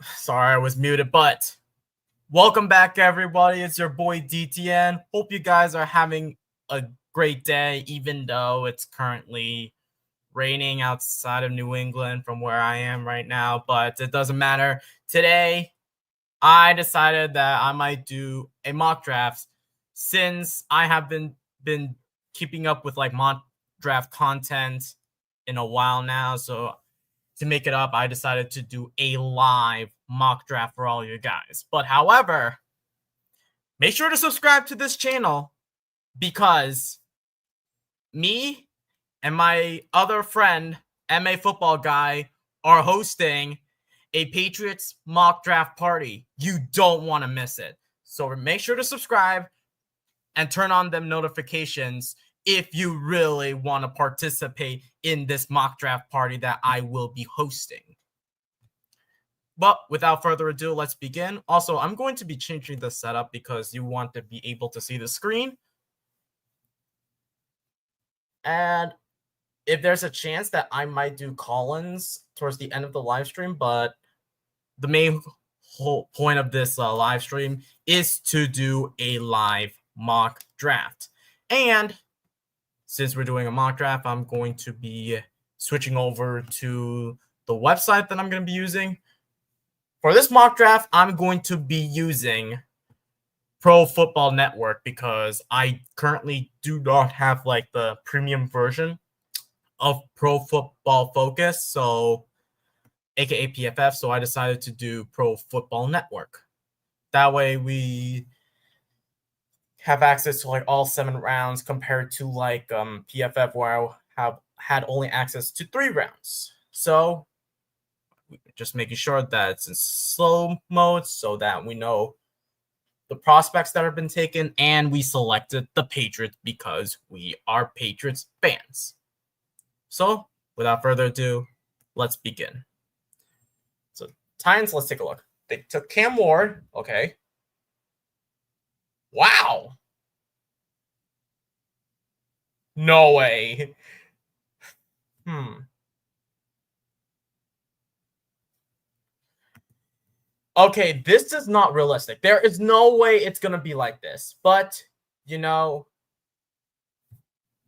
Sorry, I was muted, but welcome back, everybody. It's your boy DTN. Hope you guys are having a great day, even though it's currently raining outside of New England from where I am right now, but it doesn't matter. Today, I decided that I might do a mock draft since I have been keeping up with like mock draft content in a while now, so to make it up, I decided to do a live mock draft for all you guys. But however, make sure to subscribe to this channel because me and my other friend, MA Football Guy, are hosting a Patriots mock draft party. You don't want to miss it. So make sure to subscribe and turn on them notifications if you really want to participate in this mock draft party that I will be hosting. But without further ado, let's begin. Also, I'm going to be changing the setup because you want to be able to see the screen. And if there's a chance that I might do call-ins towards the end of the live stream, but the main whole point of this live stream is to do a live mock draft. And since we're doing a mock draft, I'm going to be switching over to the website that I'm going to be using. For this mock draft, I'm going to be using Pro Football Network because I currently do not have like the premium version of Pro Football Focus, so aka PFF, so I decided to do Pro Football Network. That way we have access to like all 7 rounds compared to like PFF where I have had only access to 3 rounds. So just making sure that it's in slow mode so that we know the prospects that have been taken, and we selected the Patriots because we are Patriots fans. So without further ado, let's begin. So Titans, let's take a look. They took Cam Ward. Okay. Wow. No way. Okay, this is not realistic. There is no way it's going to be like this. But, you know,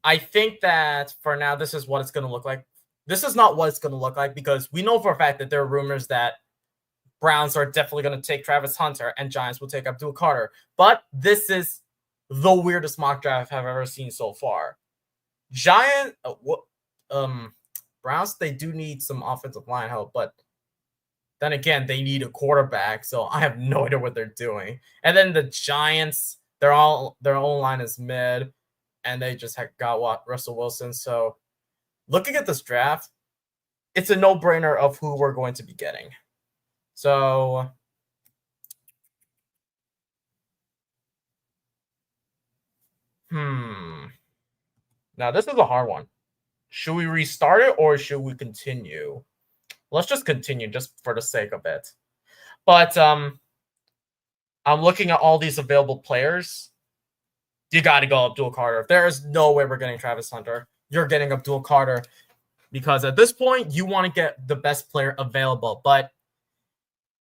I think that for now, this is what it's going to look like. This is not what it's going to look like because we know for a fact that there are rumors that Browns are definitely going to take Travis Hunter and Giants will take Abdul Carter. But this is the weirdest mock draft I've ever seen so far. Browns, they do need some offensive line help, but then again, they need a quarterback, so I have no idea what they're doing. And then the Giants, their own line is mid, and they just got Russell Wilson. So looking at this draft, it's a no-brainer of who we're going to be getting. So now this is a hard one. Should we restart it or should we continue? Let's just continue just for the sake of it. But I'm looking at all these available players. You got to go Abdul Carter. There is no way we're getting Travis Hunter. You're getting Abdul Carter because at this point, you want to get the best player available. But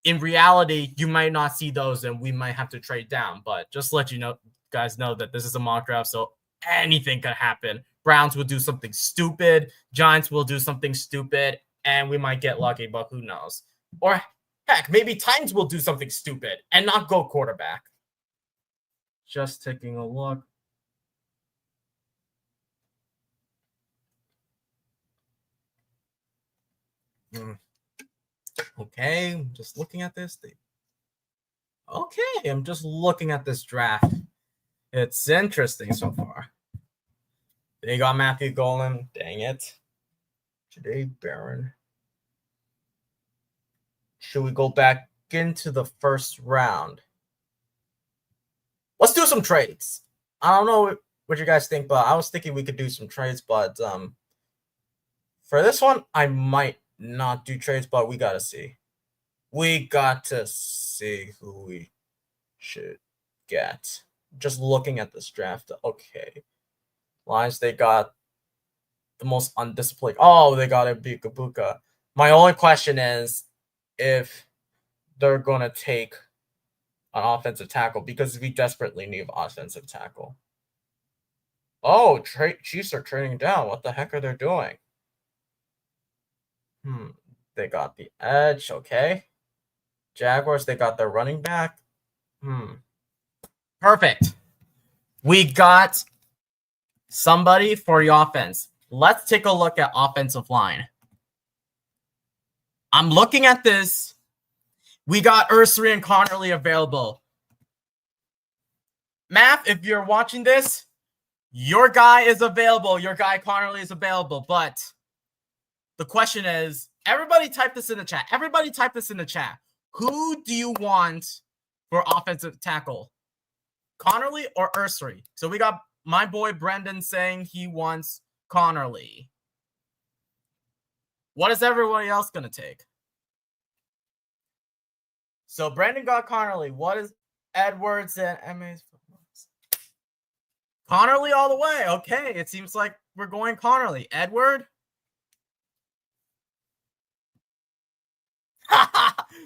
in reality, you might not see those and we might have to trade down. But just let you know, guys know that this is a mock draft, so anything could happen. Browns will do something stupid. Giants will do something stupid. And we might get lucky, but who knows? Or heck, maybe Titans will do something stupid and not go quarterback. Just taking a look. Okay, I'm just looking at this. Okay, I'm just looking at this draft. It's interesting so far. They got Matthew Golden. Dang it. Jahdae Barron. Should we go back into the first round? Let's do some trades. I don't know what you guys think, but I was thinking we could do some trades. But for this one, I might not do trades, but we got to see. We got to see who we should get. Just looking at this draft. Okay. Lions, they got the most undisciplined. Oh, they got Ibuka. My only question is if they're going to take an offensive tackle because we desperately need offensive tackle. Oh, Chiefs are trading down. What the heck are they doing? They got the edge. Okay. Jaguars, they got their running back. Perfect. We got somebody for the offense. Let's take a look at offensive line. I'm looking at this. We got Ursary and Connerly available. Math, if you're watching this, your guy is available. Your guy Connerly is available. But the question is, everybody type this in the chat. Everybody type this in the chat. Who do you want for offensive tackle? Connerly or Ursary? So we got my boy Brendan saying he wants Connerly. What is everybody else going to take? So Brendan got Connerly. What is Edwards and MA's? Connerly all the way. Okay, it seems like we're going Connerly. Edward?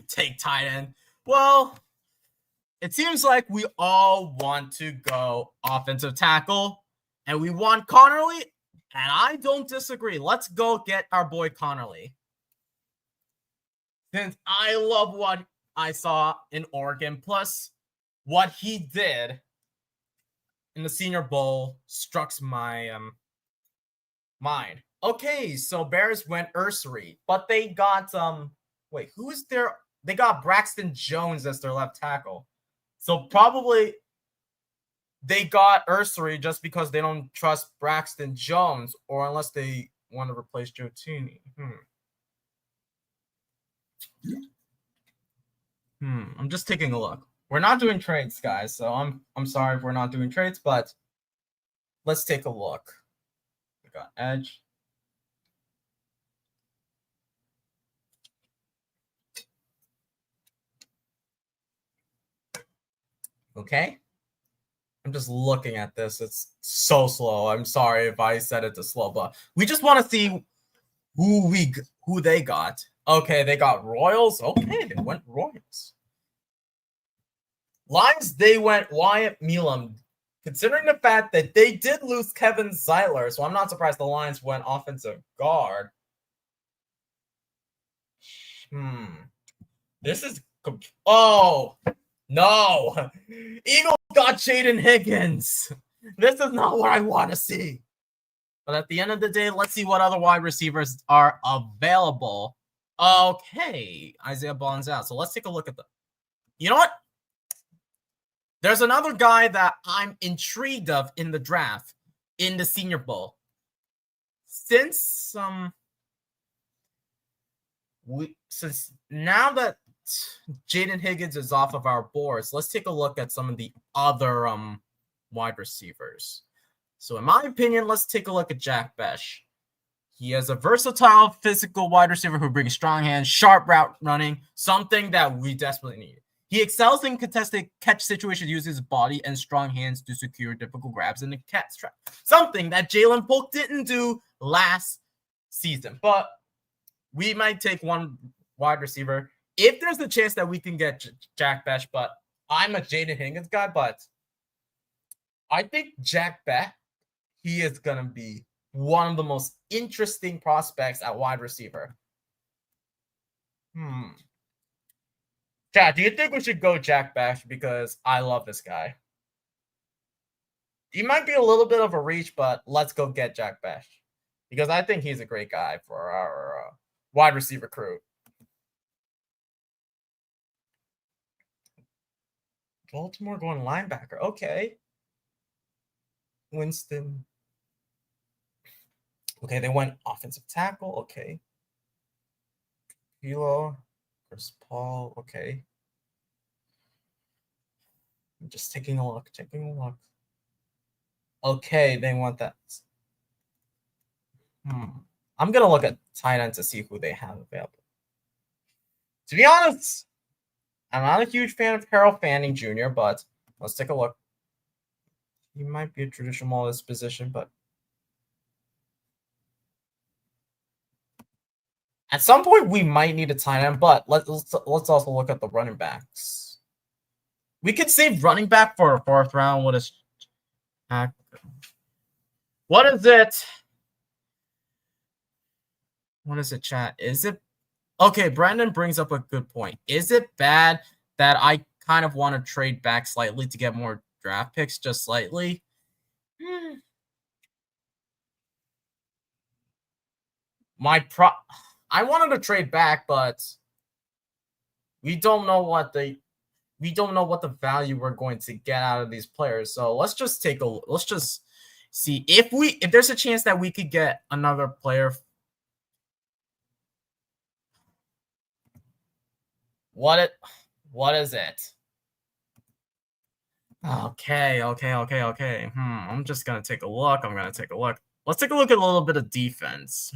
Take tight end. Well, it seems like we all want to go offensive tackle, and we want Connerly, and I don't disagree. Let's go get our boy Connerly. Since I love what I saw in Oregon, plus what he did in the Senior Bowl struck my mind. Okay, so Bears went Ursary, but they got wait, who is their? They got Braxton Jones as their left tackle. So probably they got Ursary just because they don't trust Braxton Jones, or unless they want to replace Joe Tooney. I'm just taking a look. We're not doing trades, guys, so I'm sorry if we're not doing trades, but let's take a look. We got edge. Okay. I'm just looking at this. It's so slow. I'm sorry if I said it too slow, but we just want to see who they got. Okay, they got Royals. Okay, they went Royals. Lions, they went Wyatt Milam. Considering the fact that they did lose Kevin Zeiler, so I'm not surprised the Lions went offensive guard. This is... Oh, no. Eagles got Jaden Higgins. This is not what I want to see. But at the end of the day, let's see what other wide receivers are available. Okay, Isaiah Bond's out. So let's take a look at them. You know what? There's another guy that I'm intrigued of in the draft, in the Senior Bowl. Since now that Jaden Higgins is off of our boards, let's take a look at some of the other wide receivers. So in my opinion, let's take a look at Jack Besh. He is a versatile physical wide receiver who brings strong hands, sharp route running, something that we desperately need. He excels in contested catch situations, uses his body and strong hands to secure difficult grabs in the catch trap, something that Jalen Polk didn't do last season. But we might take one wide receiver if there's a chance that we can get Jack Besh. But I'm a Jaden Higgins guy, but I think Jack Besh, he is going to be one of the most interesting prospects at wide receiver. Chad, do you think we should go Jack Besh? Because I love this guy. He might be a little bit of a reach, but let's go get Jack Besh. Because I think he's a great guy for our wide receiver crew. Baltimore going linebacker. Okay. Winston. Okay, they went offensive tackle. Okay. Hilo. Chris Paul. Okay. I'm just taking a look. Okay, they want that. I'm going to look at tight end to see who they have available. To be honest, I'm not a huge fan of Harold Fanning Jr., but let's take a look. He might be a traditional this position, but At some point, we might need a tight end, but let's also look at the running backs. We could save running back for a 4th round. What is it? What is it, chat? Is it okay? Brandon brings up a good point. Is it bad that I kind of want to trade back slightly to get more draft picks, just slightly? I wanted to trade back, but we don't know what the value we're going to get out of these players. So let's just see if there's a chance that we could get another player. What is it? Okay. I'm just gonna take a look. Let's take a look at a little bit of defense.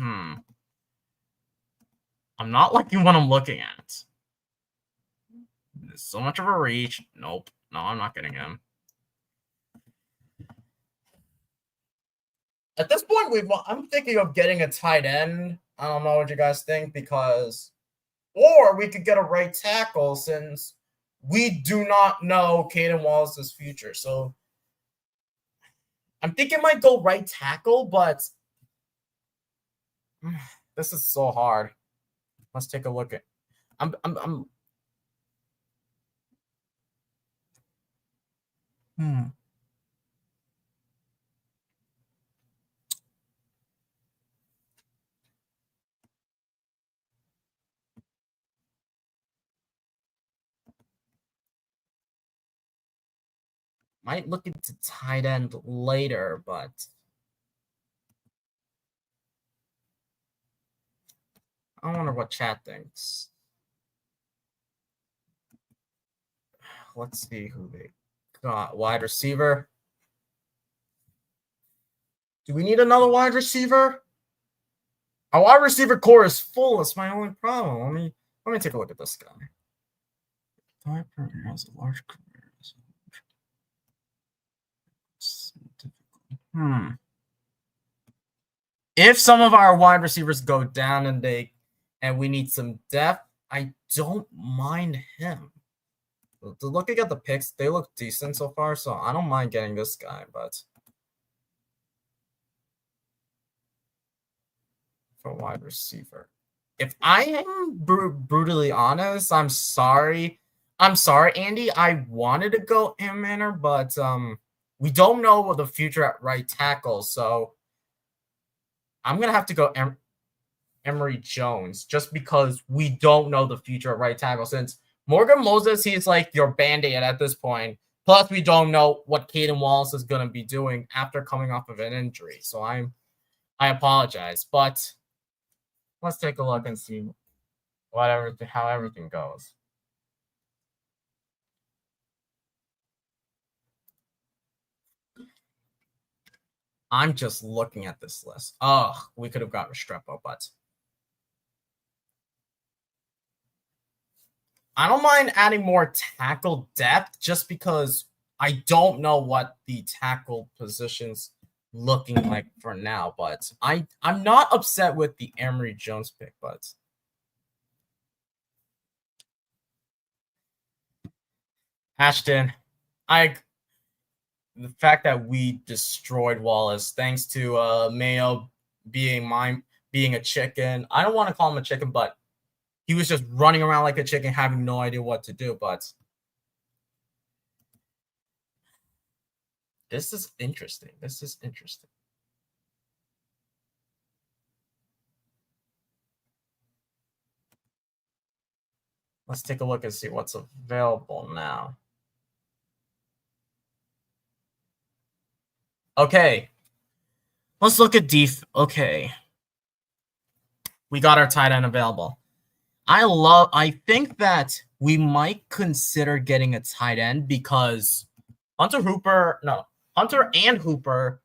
I'm not liking what I'm looking at. There's so much of a reach. Nope. No, I'm not getting him. At this point, I'm thinking of getting a tight end. I don't know what you guys think, or we could get a right tackle since we do not know Caden Wallace's future. So I'm thinking I might go right tackle, but this is so hard. Let's take a look at. Might look into tight end later, but I wonder what chat thinks. Let's see who they got. Wide receiver. Do we need another wide receiver? Our wide receiver core is full. That's my only problem. Let me take a look at this guy. Viper has a large career. If some of our wide receivers go down and we need some depth, I don't mind him. Looking at the picks, they look decent so far, so I don't mind getting this guy, but for wide receiver. If I am brutally honest, I'm sorry, Andy. I wanted to go M-Manor, but we don't know what the future at right tackle, so I'm gonna have to go Emory Jones just because we don't know the future at right tackle. Since Morgan Moses, he's like your band-aid at this point. Plus, we don't know what Caden Wallace is gonna be doing after coming off of an injury. So I apologize, but let's take a look and see how everything goes. I'm just looking at this list. Oh, we could have got Restrepo, but I don't mind adding more tackle depth just because I don't know what the tackle position's looking like for now. But I'm not upset with the Emory Jones pick, but Ashton, the fact that we destroyed Wallace thanks to Mayo being a chicken. I don't want to call him a chicken, but he was just running around like a chicken, having no idea what to do. But this is interesting. Let's take a look and see what's available now. Okay. Let's look at Okay. We got our tight end available. I think that we might consider getting a tight end because Hunter and Hooper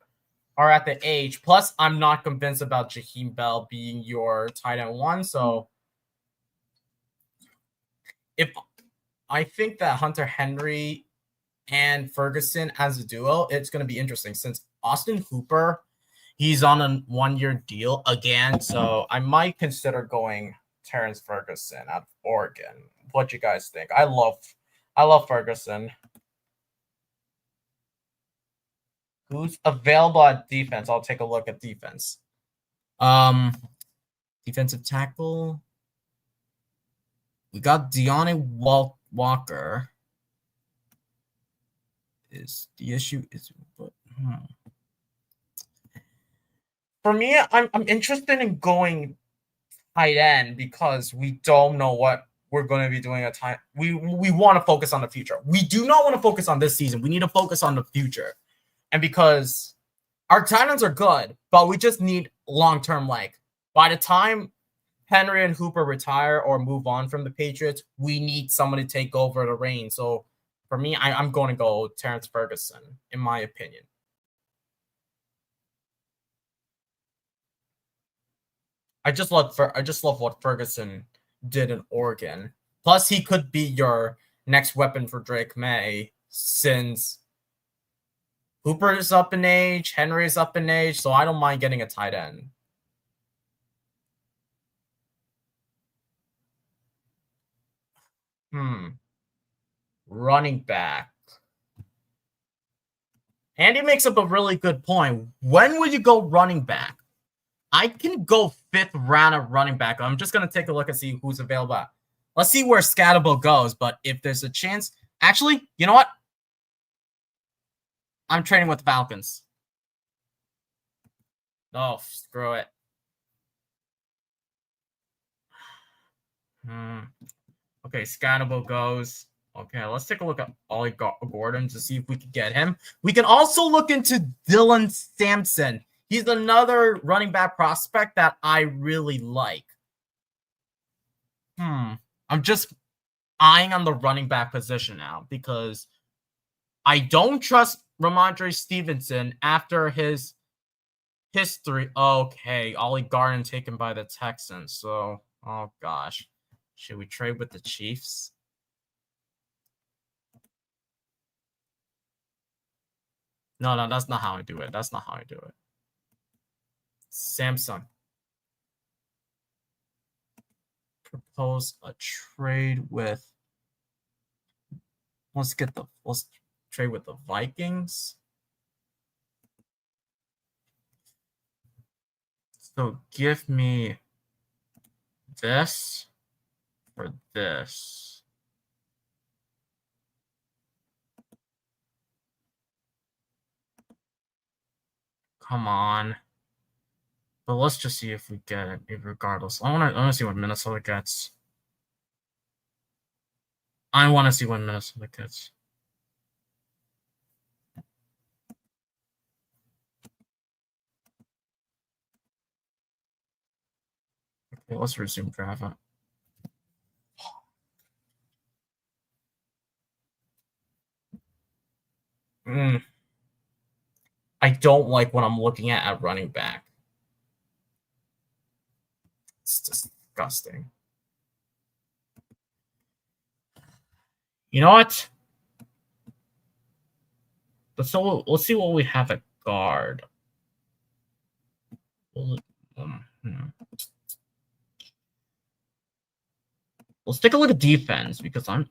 are at the age. Plus, I'm not convinced about Jaheim Bell being your tight end 1. So if I think that Hunter Henry and Ferguson as a duo, it's going to be interesting since Austin Hooper, he's on a 1-year deal again, so I might consider going Terrence Ferguson out of Oregon. What you guys think? I love Ferguson. Who's available at defense? I'll take a look at defense. Defensive tackle. We got Deontay Walker. Is the issue is for me, I'm interested in going tight end because we don't know what we're going to be doing at time. We want to focus on the future. We do not want to focus on this season. We need to focus on the future. And because our tight ends are good, but we just need long-term, like, by the time Henry and Hooper retire or move on from the Patriots, we need someone to take over the reins. So for me, I'm going to go Terrence Ferguson, in my opinion. I just love what Ferguson did in Oregon. Plus, he could be your next weapon for Drake May, since Hooper is up in age, Henry is up in age, so I don't mind getting a tight end. Running back. Andy makes up a really good point. When would you go running back? I can go 5th round of running back. I'm just going to take a look and see who's available. Let's see where Scatterbo goes, but if there's a chance... Actually, you know what? I'm trading with the Falcons. Oh, screw it. Okay, Scatterbo goes. Okay, let's take a look at Ollie Gordon to see if we can get him. We can also look into Dylan Sampson. He's another running back prospect that I really like. I'm just eyeing on the running back position now because I don't trust Ramondre Stevenson after his history. Okay, Ollie Gordon taken by the Texans. So, oh gosh. Should we trade with the Chiefs? No, that's not how I do it. That's not how I do it. Samsung. Propose a trade with... Let's trade with the Vikings. So give me this for this. Come on. But let's just see if we get it regardless. I want to see what Minnesota gets. I want to see what Minnesota gets. Okay, let's resume draft. I don't like what I'm looking at running back. It's disgusting. You know what? Let's see what we have at guard. Let's take a look at defense because I'm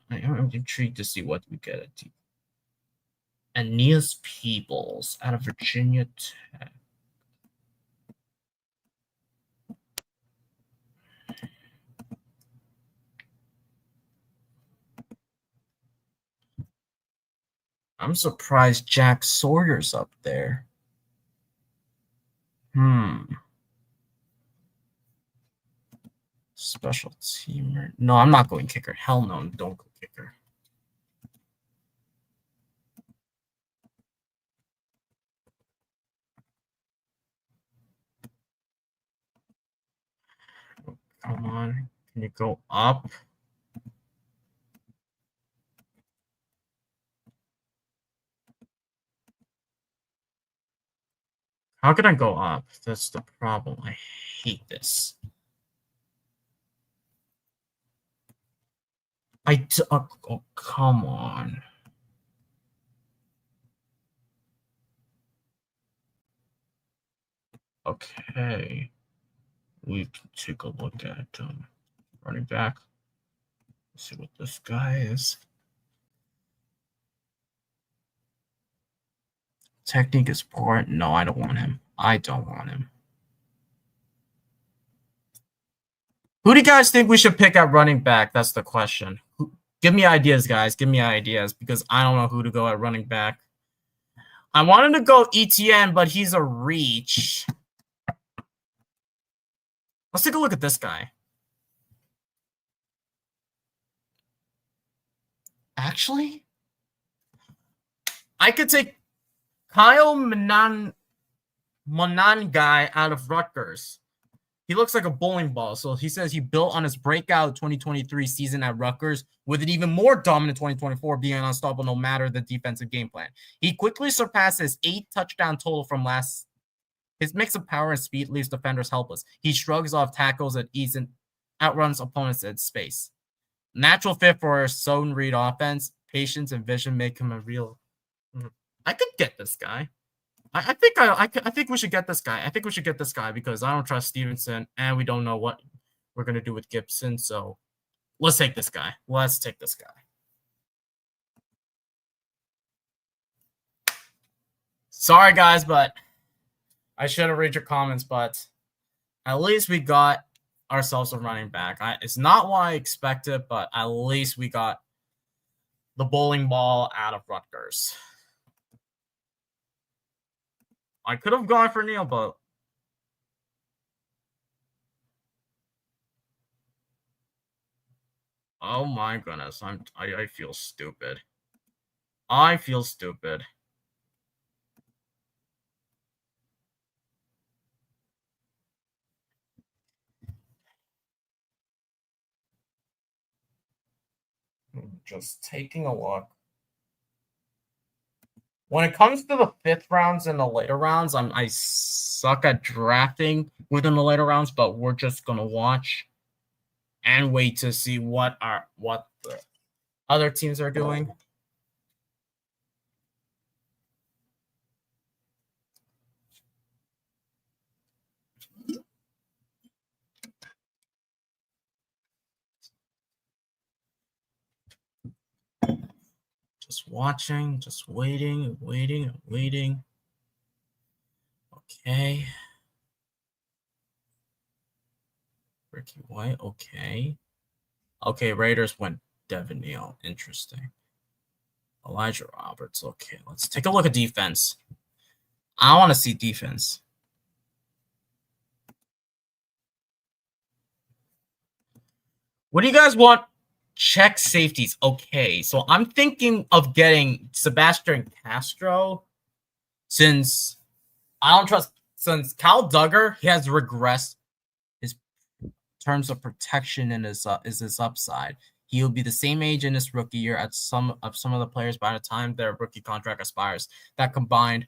intrigued to see what we get at defense. Aeneas Peebles out of Virginia Tech. I'm surprised Jack Sawyer's up there. Special teamer. No, I'm not going kicker. Hell no, don't go kicker. Come on. Can you go up? How can I go up? That's the problem. I hate this. Oh, come on. Okay. We can take a look at running back. Let's see what this guy is. Technique is poor. No, I don't want him. I don't want him. Who do you guys think we should pick at running back? That's the question. Give me ideas, guys. Give me ideas because I don't know who to go at running back. I wanted to go ETN, but he's a reach. Let's take a look at this guy. Actually, I could take Kyle Monangai out of Rutgers. He looks like a bowling ball. So he says he built on his breakout 2023 season at Rutgers with an even more dominant 2024, being unstoppable no matter the defensive game plan. He quickly surpassed his 8-touchdown total from last. His mix of power and speed leaves defenders helpless. He shrugs off tackles at ease and outruns opponents at space. Natural fit for a zone read offense. Patience and vision make him a real. I could get this guy. I think we should get this guy. I think we should get this guy because I don't trust Stevenson and we don't know what we're gonna do with Gibson. So let's take this guy. Let's take this guy. Sorry guys, but I should have read your comments, but at least we got ourselves a running back. It's not what I expected, but at least we got the bowling ball out of Rutgers. I could have gone for Neil, but oh my goodness, I feel stupid. I feel stupid. Just taking a look. When it comes to the 5th rounds and the later rounds, I suck at drafting within the later rounds, but we're just gonna watch and wait to see what the other teams are doing. Just watching, just waiting. Okay. Ricky White, okay. Okay, Raiders went Devin Neal. Interesting. Elijah Roberts. Okay, let's take a look at defense. I want to see defense. What do you guys want? Check safeties. Okay, so I'm thinking of getting Sebastian Castro since I don't trust. Since Cal Duggar, he has regressed his terms of protection and his upside. He will be the same age in his rookie year as some of the players by the time their rookie contract expires. That combined.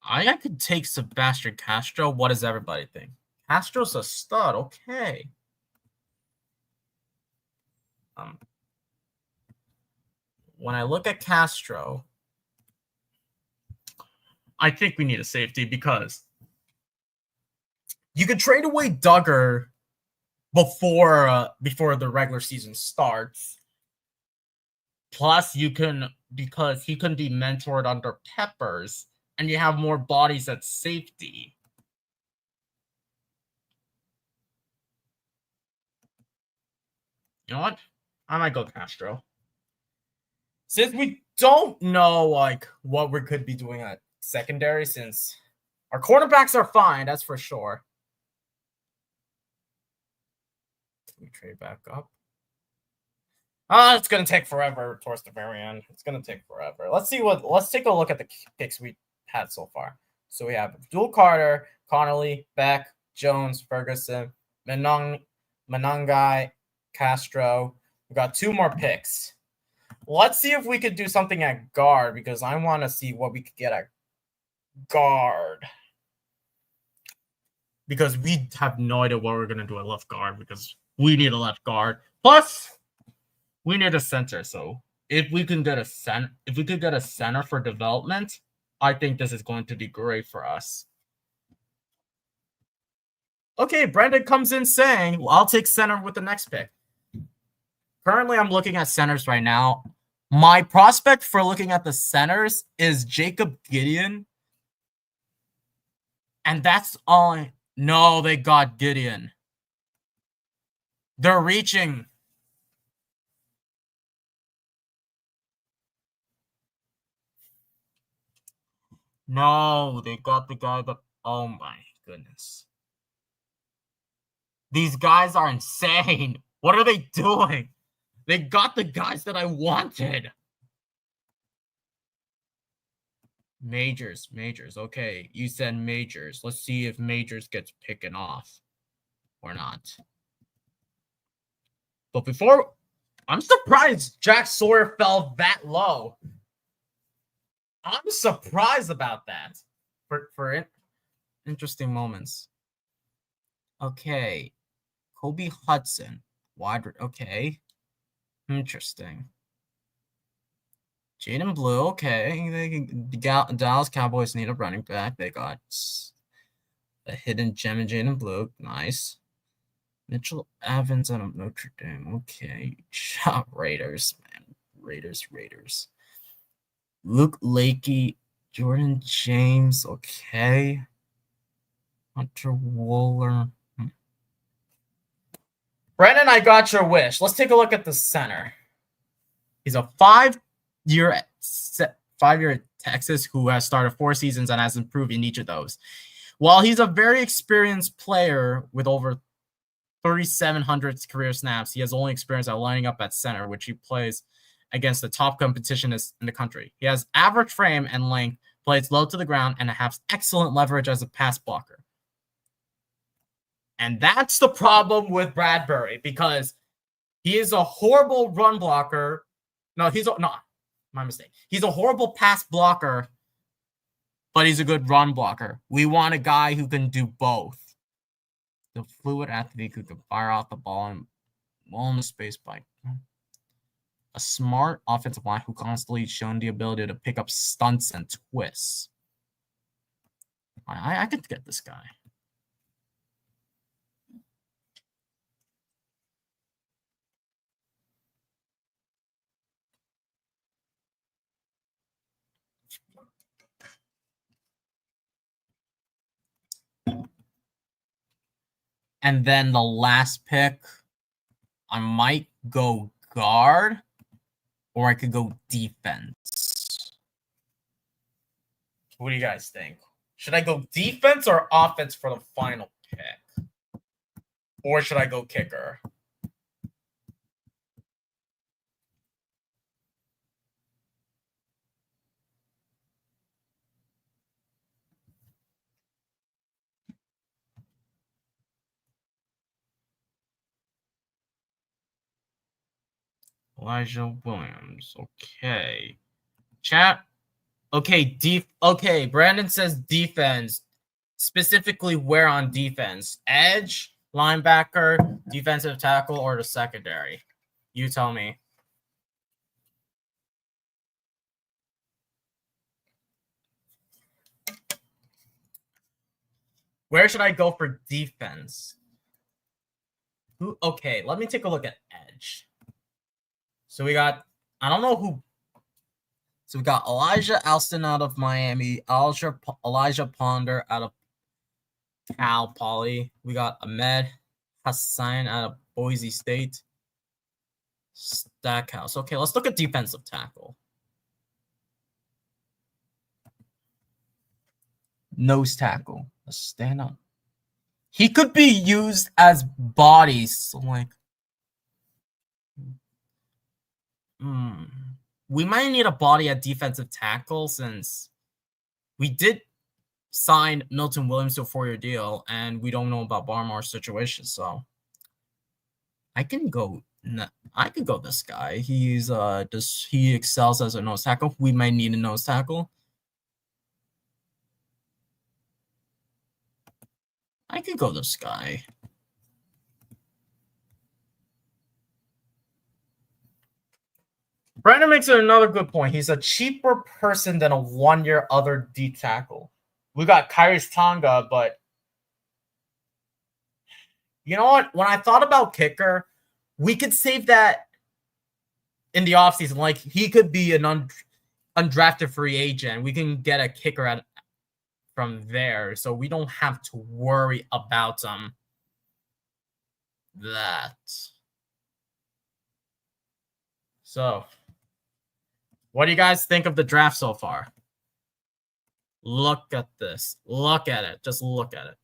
I could take Sebastian Castro. What does everybody think? Castro's a stud. Okay. When I look at Castro, I think we need a safety because you could trade away Duggar before the regular season starts. Plus, you can because he can be mentored under Peppers, and you have more bodies at safety. You know what? I might go Castro. Since we don't know what we could be doing at secondary, since our cornerbacks are fine, that's for sure. Can we trade back up? It's gonna take forever towards the very end. It's gonna take forever. Let's take a look at the picks we had so far. So we have Abdul Carter, Connolly, Beck, Jones, Ferguson, Monangai, Castro. We got 2 more picks. Let's see if we could do something at guard because I want to see what we could get at guard. Because we have no idea what we're going to do at left guard because we need a left guard. Plus, we need a center. So if we can get a center for development, I think this is going to be great for us. Okay, Brandon comes in saying, well, I'll take center with the next pick. Currently, I'm looking at centers right now. My prospect for looking at the centers is Jacob Gideon. And that's all. No, they got Gideon. They're reaching. No, they got the guy that. Oh my goodness. These guys are insane. What are they doing? They got the guys that I wanted. Majors. Okay, you said Majors. Let's see if Majors gets picking off or not. But before, I'm surprised Jack Sawyer fell that low. I'm surprised about that. For interesting moments. Okay, Kobe Hudson, wide. Okay, interesting. Jaden Blue, okay. The Dallas Cowboys need a running back. They got a hidden gem in Jaden Blue. Nice. Mitchell Evans out of Notre Dame. Okay. Shot Raiders, man. Raiders. Luke Lakey, Jordan James. Okay. Hunter Wooler. Brandon, I got your wish. Let's take a look at the center. He's a five-year Texas who has started 4 seasons and has improved in each of those. While he's a very experienced player with over 3,700 career snaps, he has only experience at lining up at center, which he plays against the top competition in the country. He has average frame and length, plays low to the ground, and has excellent leverage as a pass blocker. And that's the problem with Bradbury, because he is a horrible run blocker. No, my mistake. He's a horrible pass blocker, but he's a good run blocker. We want a guy who can do both. The fluid athlete who can fire off the ball and well in the space by a smart offensive line who constantly shown the ability to pick up stunts and twists. I could get this guy. And then the last pick, I might go guard, or I could go defense. What do you guys think? Should I go defense or offense for the final pick? Or should I go kicker? Elijah Williams. Okay. Chat. Okay, okay, Brandon says defense. Specifically where on defense? Edge, linebacker, defensive tackle, or the secondary? You tell me. Where should I go for defense? Okay, let me take a look at edge. So we got, I don't know who. So we got Elijah Alston out of Miami, Elijah Ponder out of Cal Poly. We got Ahmed Hassan out of Boise State. Stackhouse. Okay, let's look at defensive tackle. Nose tackle. Let's stand up. He could be used as bodies. So like, we might need a body at defensive tackle since we did sign Milton Williams to a 4-year deal, and we don't know about Barmar's situation. So I can go. I could go this guy. He excels as a nose tackle. We might need a nose tackle. I could go this guy. Brandon makes another good point. He's a cheaper person than a 1-year other D tackle. We got Kairis Tonga, but you know what? When I thought about kicker, we could save that in the offseason. Like, he could be an undrafted free agent. We can get a kicker from there, so we don't have to worry about that. So, what do you guys think of the draft so far? Look at this. Look at it. Just look at it.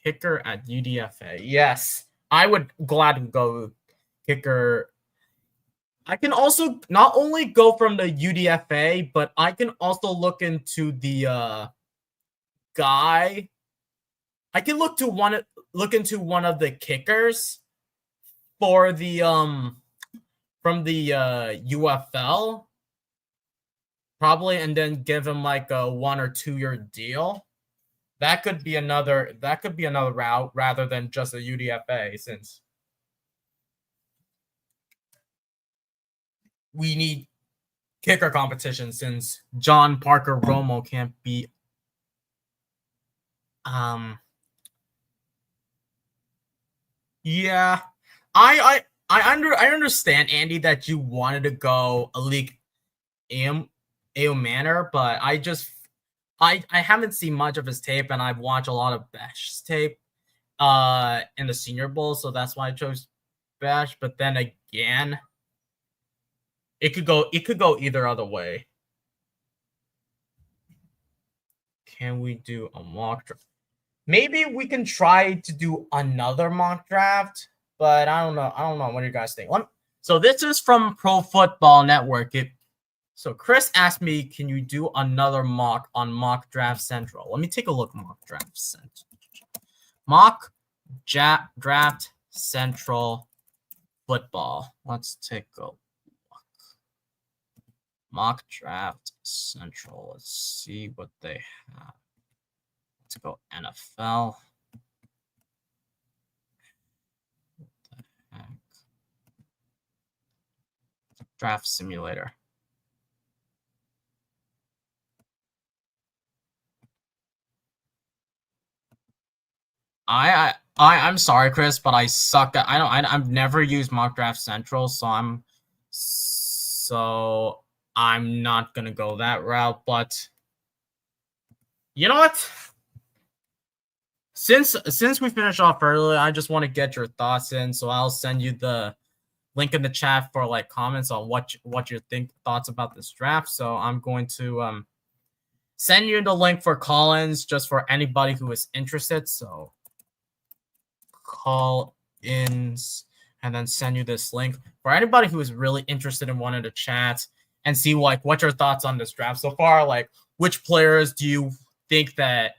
Kicker at UDFA. Yes, I would gladly go kicker. I can also not only go from the UDFA, but I can also look into the guy. I can look into one of the kickers for the from the UFL, probably, and then give him like a 1 or 2 year deal. That could be another route rather than just a UDFA, since we need kicker competition, since John Parker Romo can't be yeah. I understand, Andy, that you wanted to go a league AO manner, but I haven't seen much of his tape, and I've watched a lot of Bash's tape in the Senior Bowl, so that's why I chose Bash. But then again, it could go either other way. Can we do a mock draft? Maybe we can try to do another mock draft, but I don't know. What do you guys think? So this is from Pro Football Network. So Chris asked me, can you do another mock on Mock Draft Central? Let me take a look. Mock Draft Central. Mock Draft Central Football. Let's take a look. Mock Draft Central. Let's see what they have. Let's go NFL. What the heck? Draft Simulator. I'm sorry, Chris, but I suck at I've never used Mock Draft Central, so I'm not gonna go that route. But you know what? Since we finished off early, I just want to get your thoughts in, so I'll send you the link in the chat for like comments on what your thoughts about this draft. So I'm going to send you the link for call-ins just for anybody who is interested. So call-ins, and then send you this link for anybody who is really interested in wanting to chat and see like what your thoughts on this draft so far. Like, which players do you think that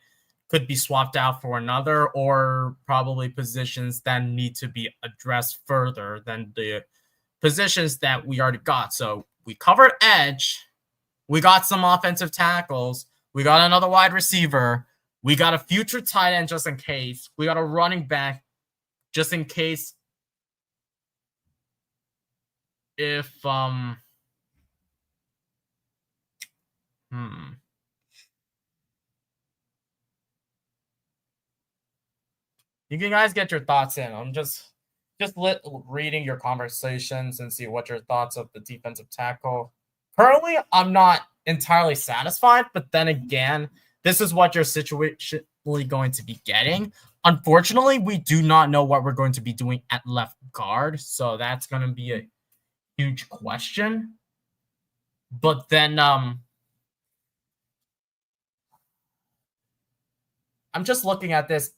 could be swapped out for another, or probably positions that need to be addressed further than the positions that we already got. So we covered edge. We got some offensive tackles. We got another wide receiver. We got a future tight end just in case. We got a running back just in case if you can guys get your thoughts in. I'm just reading your conversations and see what your thoughts of the defensive tackle. Currently, I'm not entirely satisfied, but then again, this is what you're situationally going to be getting. Unfortunately, we do not know what we're going to be doing at left guard, so that's going to be a huge question. But then I'm just looking at this.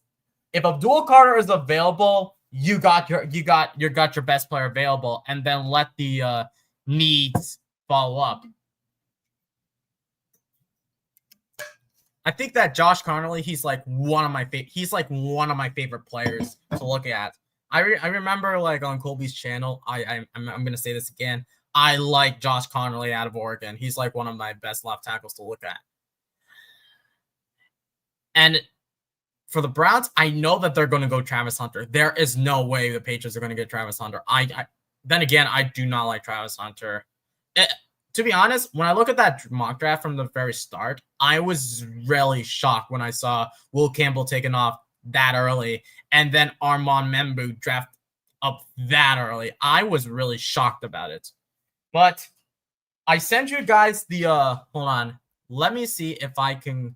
If Abdul Carter is available, you got your best player available, and then let the needs follow up. I think that Josh Connolly, he's like one of my favorite players to look at. I remember like on Colby's channel, I'm gonna say this again. I like Josh Connolly out of Oregon. He's like one of my best left tackles to look at. And for the Browns, I know that they're going to go Travis Hunter. There is no way the Patriots are going to get Travis Hunter. then again, I do not like Travis Hunter. To be honest, when I look at that mock draft from the very start, I was really shocked when I saw Will Campbell taken off that early and then Armand Membu draft up that early. I was really shocked about it. But I sent you guys the hold on. Let me see if I can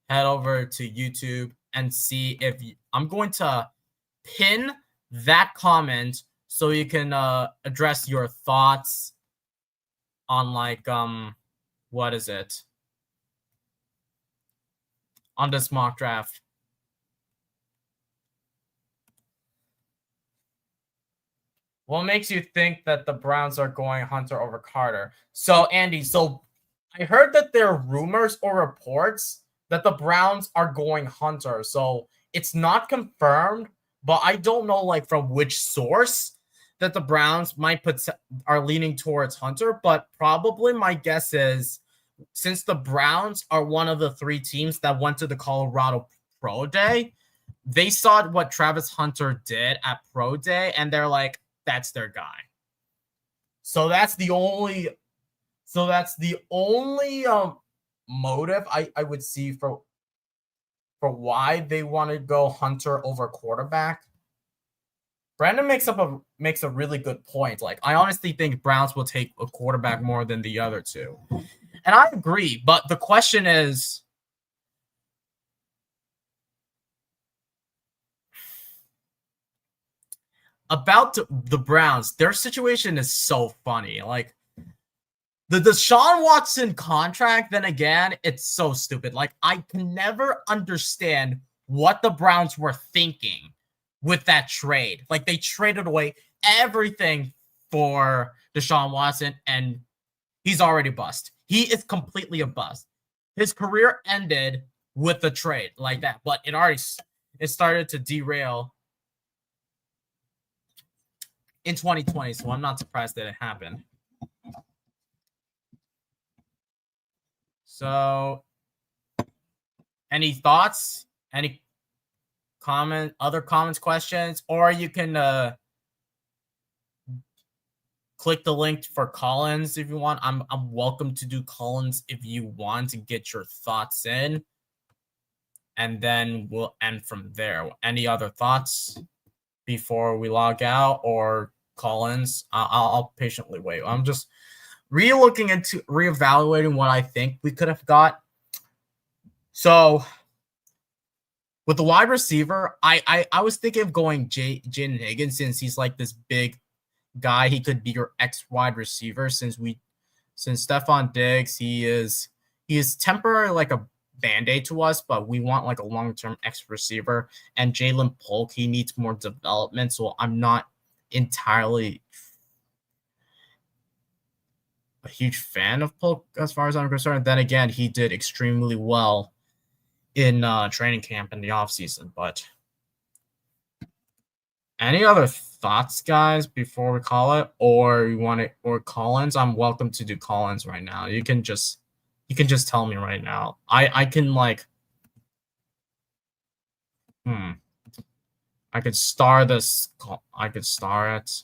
head over to YouTube and see if I'm going to pin that comment so you can address your thoughts on like what is it on this mock draft. What makes you think that the Browns are going Hunter over Carter? So Andy, so I heard that there are rumors or reports that the Browns are going Hunter. So it's not confirmed, but I don't know like from which source that the Browns might are leaning towards Hunter, but probably my guess is since the Browns are one of the 3 teams that went to the Colorado Pro Day, they saw what Travis Hunter did at Pro Day, and they're like, that's their guy. So that's the only motive I would see for why they want to go Hunter over quarterback. Brandon makes a really good point. Like, I honestly think Browns will take a quarterback more than the other 2. And I agree, but the question is, about the Browns, their situation is so funny. Like, the Deshaun Watson contract, then again, it's so stupid. Like, I can never understand what the Browns were thinking with that trade. Like, they traded away everything for Deshaun Watson, and he's already bust. He is completely a bust. His career ended with the trade like that, but it started to derail in 2020, so I'm not surprised that it happened. So, any thoughts? Any other comments, questions? Or you can click the link for Collins if you want. I'm welcome to do Collins if you want to get your thoughts in. And then we'll end from there. Any other thoughts before we log out, or Collins? I'll patiently wait. I'm just reevaluating what I think we could have got. So with the wide receiver, I was thinking of going Jaden Higgins, since he's like this big guy. He could be your X wide receiver, since Stephon Diggs, he is temporarily like a band-aid to us, but we want like a long-term X receiver. And Jalen Polk, he needs more development, so I'm not entirely a huge fan of Polk as far as I'm concerned. Then again, he did extremely well in training camp in the offseason. But any other thoughts, guys, before we call it? Or you want it, or Collins? I'm welcome to do Collins right now. You can just tell me right now. I can like I could star this. I could star it.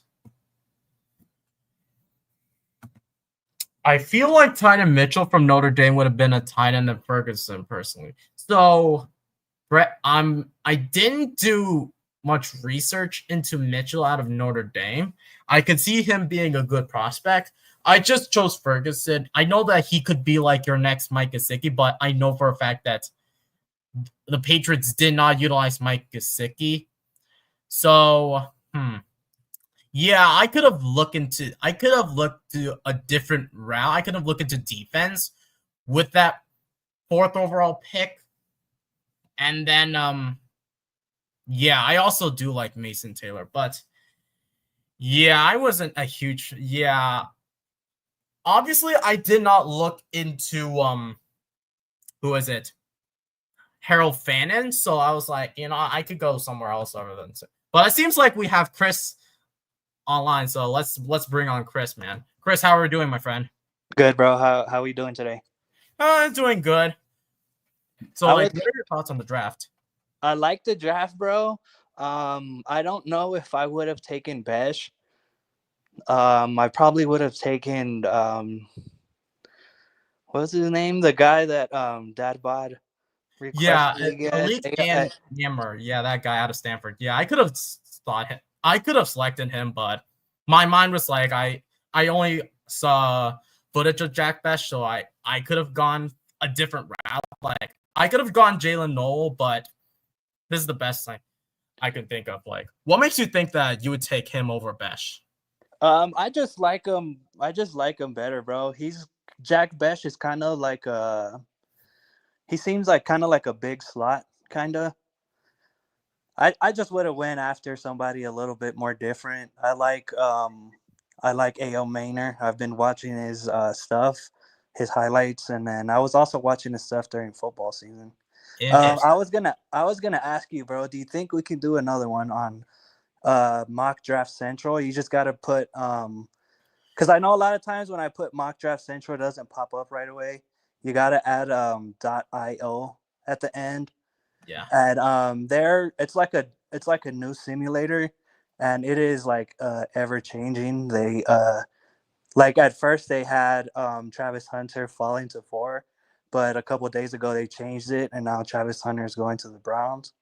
I feel like Tynan Mitchell from Notre Dame would have been a tight end of Ferguson, personally. So, Brett, I didn't do much research into Mitchell out of Notre Dame. I could see him being a good prospect. I just chose Ferguson. I know that he could be like your next Mike Gesicki, but I know for a fact that the Patriots did not utilize Mike Gesicki. So, yeah, I could have looked to a different route. I could have looked into defense with that 4th overall pick. And then yeah, I also do like Mason Taylor, but yeah, I wasn't a huge obviously I did not look into who is it? Harold Fannin, so I was like, I could go somewhere else other than. But it seems like we have Chris online, so let's bring on Chris, man. Chris, how are we doing, my friend? Good, bro. How are you doing today? Doing good. So, what are your thoughts on the draft? I like the draft, bro. I don't know if I would have taken Besh, I probably would have taken what's his name? The guy that Dad bod Yeah, requested against. Elite and Hammer. Yeah, that guy out of Stanford. Yeah, I could have thought him. I could have selected him, but my mind was like, I only saw footage of Jack Best, so I could have gone a different route. Like I could have gone Jalen Noel, but this is the best thing I can think of. Like, what makes you think that you would take him over Besh? I just like him. I just like him better, bro. Jack Besh is kind of like he seems like kind of like a big slot, kind of. I just would have went after somebody a little bit more different. I like A.O. Maynor. I've been watching his stuff, his highlights, and then I was also watching his stuff during football season. Interesting. I was gonna ask you, bro. Do you think we can do another one on Mock Draft Central? You just gotta put because I know a lot of times when I put Mock Draft Central, it doesn't pop up right away. You gotta add .io at the end. Yeah. And there it's like a new simulator, and it is like ever changing. They like at first they had Travis Hunter falling to 4, but a couple of days ago they changed it, and now Travis Hunter is going to the Browns.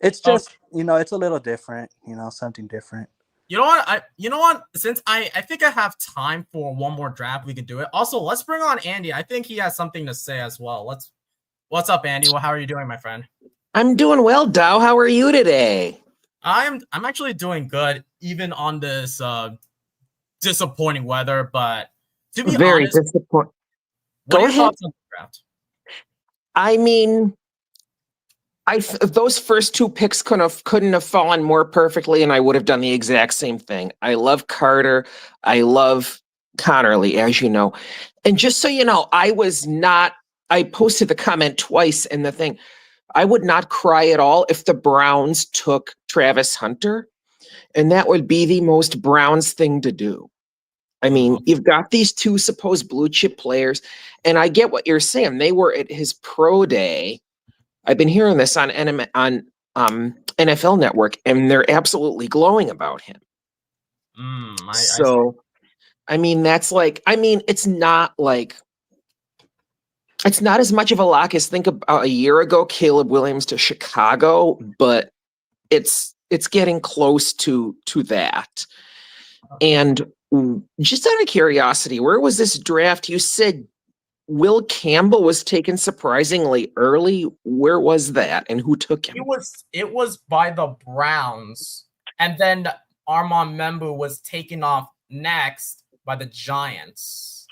It's Okay. just it's a little different, something different. You know what? Since I think I have time for one more draft, we can do it. Also, let's bring on Andy. I think he has something to say as well. What's up, Andy? Well, how are you doing, my friend? I'm doing well, Dow. How are you today? I'm actually doing good, even on this disappointing weather. But to be Very honest, disappointed. what Go are your ahead. thoughts on the draft? I mean, those first two picks couldn't have fallen more perfectly, and I would have done the exact same thing. I love Carter. I love Connerly, as you know. And just so you know, I posted the comment twice in the thing. I would not cry at all if the Browns took Travis Hunter, and that would be the most Browns thing to do. I mean, you've got these two supposed blue chip players, and I get what you're saying. They were at his pro day. I've been hearing this on NFL Network, and they're absolutely glowing about him. So, I mean, it's not as much of a lock as think about a year ago, Caleb Williams to Chicago, but it's getting close to that. And just out of curiosity, where was this draft? You said Will Campbell was taken surprisingly early. Where was that, and who took him? It was by the Browns, and then Armand Membu was taken off next by the Giants.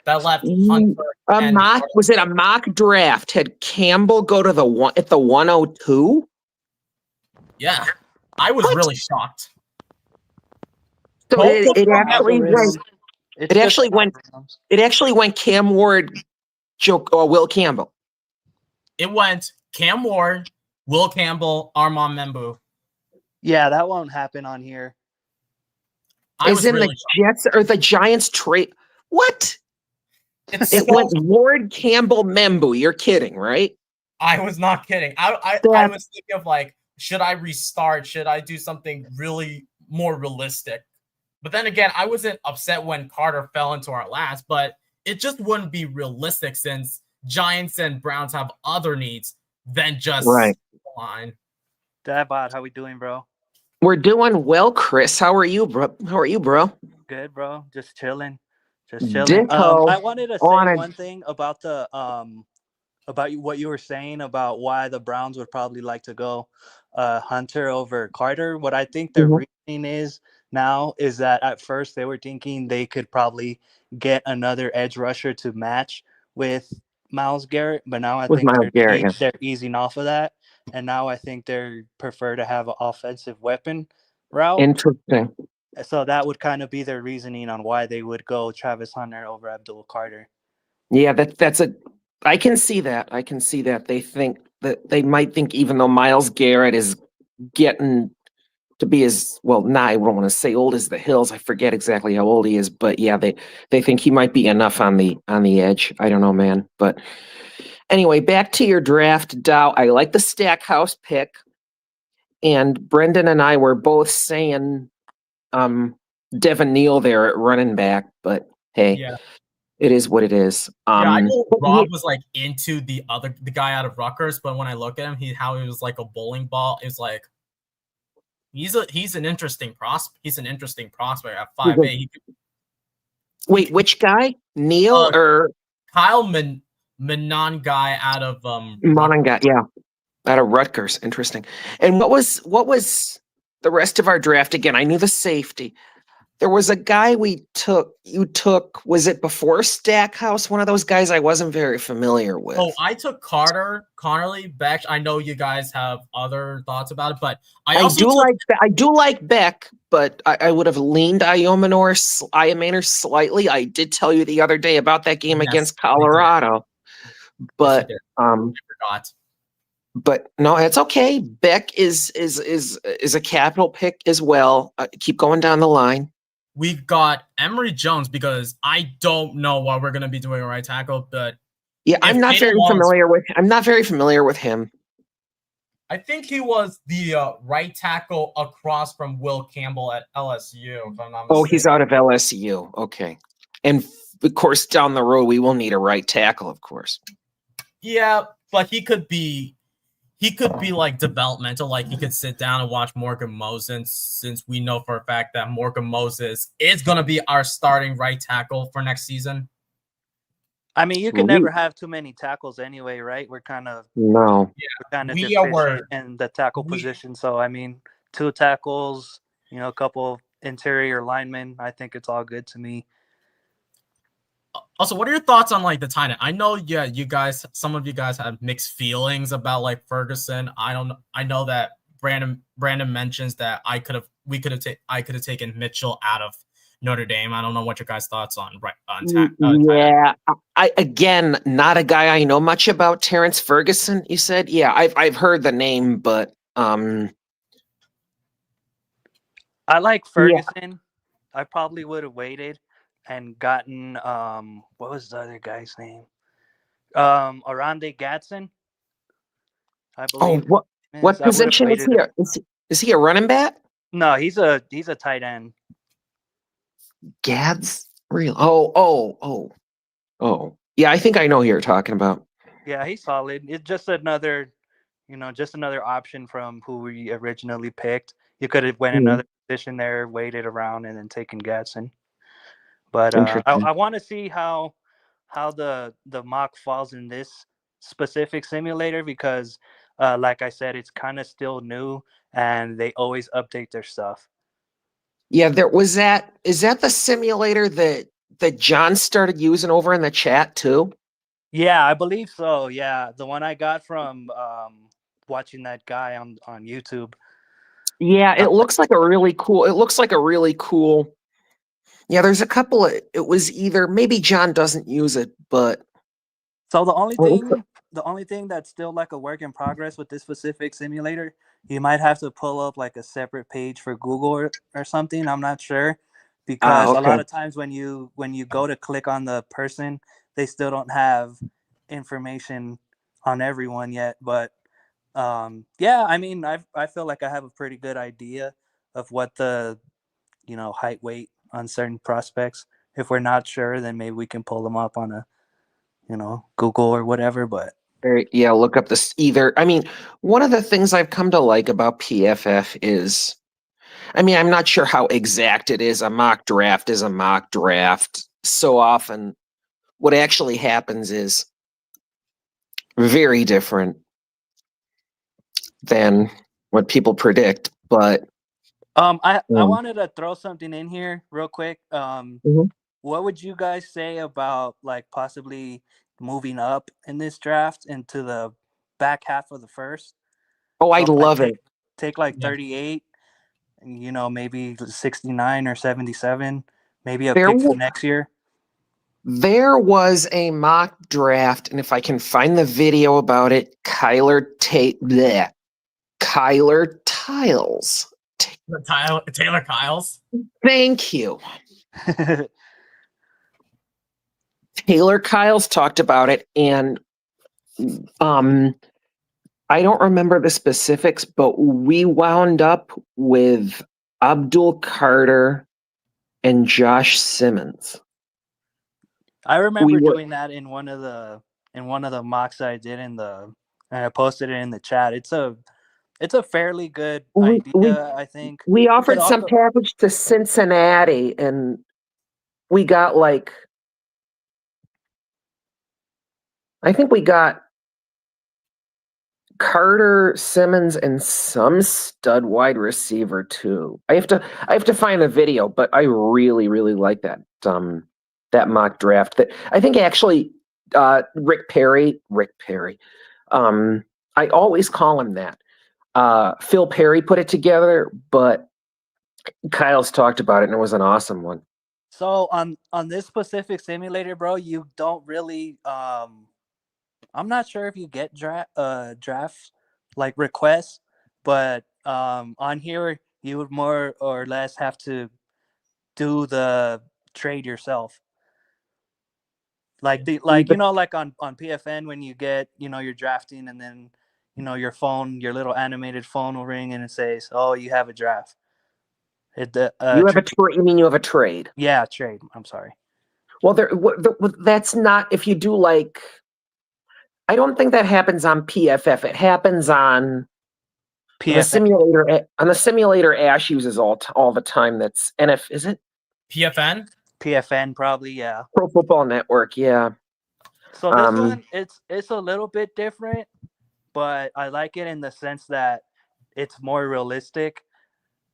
That left Hunter. Was it a mock draft? Had Campbell go to the 102? Yeah, I was really shocked. So it actually went Cam Ward, Will Campbell. It went Cam Ward, Will Campbell, Armand Membu. Yeah, that won't happen on here. The Jets or the Giants trade? What? It went Ward, Campbell, Membu. You're kidding, right? I was not kidding. I was thinking of like, should I restart? Should I do something really more realistic? But then again, I wasn't upset when Carter fell into our last, but it just wouldn't be realistic since Giants and Browns have other needs than just the line. Dadbot, how we doing, bro? We're doing well, Chris. How are you, bro? Good, bro. Just chilling. Ditto. I wanted to say one thing about the about what you were saying about why the Browns would probably like to go Hunter over Carter. What I think their reasoning is now is that at first they were thinking they could probably get another edge rusher to match with Myles Garrett, but now I think they're easing off of that, and now I think they prefer to have an offensive weapon route. Interesting. So that would kind of be their reasoning on why they would go Travis Hunter over Abdul Carter. Yeah, I can see that. They think that they might think even though Myles Garrett is getting to be as I don't want to say old as the hills. I forget exactly how old he is, but yeah, they think he might be enough on the edge. I don't know, man. But anyway, back to your draft, Dow. I like the Stackhouse pick, and Brendan and I were both saying Devin Neal there at running back, but hey, Yeah. it is what it is. Yeah, I know But Rob was like into the guy out of Rutgers, but when I look at him, how he was like a bowling ball. It's like he's an interesting prospect. He's an interesting prospect at 5'8". Wait, which guy? Neal or Kyle Manon guy out of Mononga? Yeah, out of Rutgers. Interesting. And what was the rest of our draft again? I knew the safety. There was a guy you took, was it before Stackhouse? One of those guys I wasn't very familiar with. Oh, I took Connerly, Beck. I know you guys have other thoughts about it, but I do like Beck, but I would have leaned Iomanor slightly. I did tell you the other day about that game against Colorado. But I forgot. But no, it's okay. Beck is a capital pick as well. Keep going down the line. We got Emory Jones because I don't know what we're going to be doing at right tackle, but yeah, I'm not very familiar with him. I think he was the right tackle across from Will Campbell at LSU. If I'm not mistaken. Oh, he's out of LSU. Okay, and of course down the road we will need a right tackle, of course. Yeah, but he could be like developmental, like he could sit down and watch Morgan Moses, since we know for a fact that Morgan Moses is going to be our starting right tackle for next season. I mean, you can never have too many tackles anyway, right? We're kind of deficient in the tackle position. So, I mean, 2 tackles, a couple interior linemen, I think it's all good to me. Also, what are your thoughts on like the tight end? I know, some of you guys have mixed feelings about like Ferguson. I know that Brandon mentions that I could have taken Mitchell out of Notre Dame. I don't know what your guys' thoughts on yeah, I again, not a guy I know much about. Terrence Ferguson, you said? Yeah, I've heard the name, but I like Ferguson. Yeah. I probably would have waited and gotten what was the other guy's name? Arande Gatson, I believe. Oh, what position is he? Is he a running back? No, he's a tight end. Gads? Real? Oh. Yeah, I think I know who you're talking about. Yeah, he's solid. It's just another option from who we originally picked. You could have went another position there, waited around, and then taken Gatson. But I want to see how the mock falls in this specific simulator because, like I said, it's kind of still new and they always update their stuff. Yeah, is that the simulator that John started using over in the chat too? Yeah, I believe so. Yeah, the one I got from watching that guy on YouTube. Yeah, it looks like a really cool. Yeah, there's a couple of. It was either maybe John doesn't use it, but so the only thing that's still like a work in progress with this specific simulator, you might have to pull up like a separate page for Google or something. I'm not sure because a lot of times when you go to click on the person, they still don't have information on everyone yet. But yeah, I mean, I feel like I have a pretty good idea of what the height, weight on certain prospects. If we're not sure, then maybe we can pull them up on a Google or whatever. But yeah, look up this either. I mean, one of the things I've come to like about PFF is, I mean, I'm not sure how exact it is. A mock draft is a mock draft. So often what actually happens is very different than what people predict. But I wanted to throw something in here real quick. What would you guys say about like possibly moving up in this draft into the back half of the first? Oh, I love it. Take like 38, and maybe 69 or 77, maybe a pick for next year. There was a mock draft, and if I can find the video about it, Kyler Tiles. Taylor Kyles. Thank you. Taylor Kyles talked about it, and I don't remember the specifics, but we wound up with Abdul Carter, and Josh Simmons. I remember We were- doing that in one of the mocks I did and I posted it in the chat. It's a fairly good idea, I think. We You could offered some also package to Cincinnati, and we got I think we got Carter, Simmons, and some stud wide receiver too. I have to find a video, but I really, really like that mock draft. That I think actually Rick Perry. I always call him that. Phil Perry put it together, but Kyle's talked about it and it was an awesome one. So on this specific simulator, bro, you don't really I'm not sure if you get drafts like requests, but on here you would more or less have to do the trade yourself. Like like on PFN when you get, you're drafting and then your phone, your little animated phone will ring and it says, "Oh, you have a draft." You mean you have a trade? Yeah, trade. I'm sorry. Well, that's not if you do I don't think that happens on PFF. It happens on the simulator. On the simulator, Ash uses all the time. That's NF. Is it PFN? PFN probably, yeah. Pro Football Network? Yeah. So this one, it's a little bit different, but I like it in the sense that it's more realistic,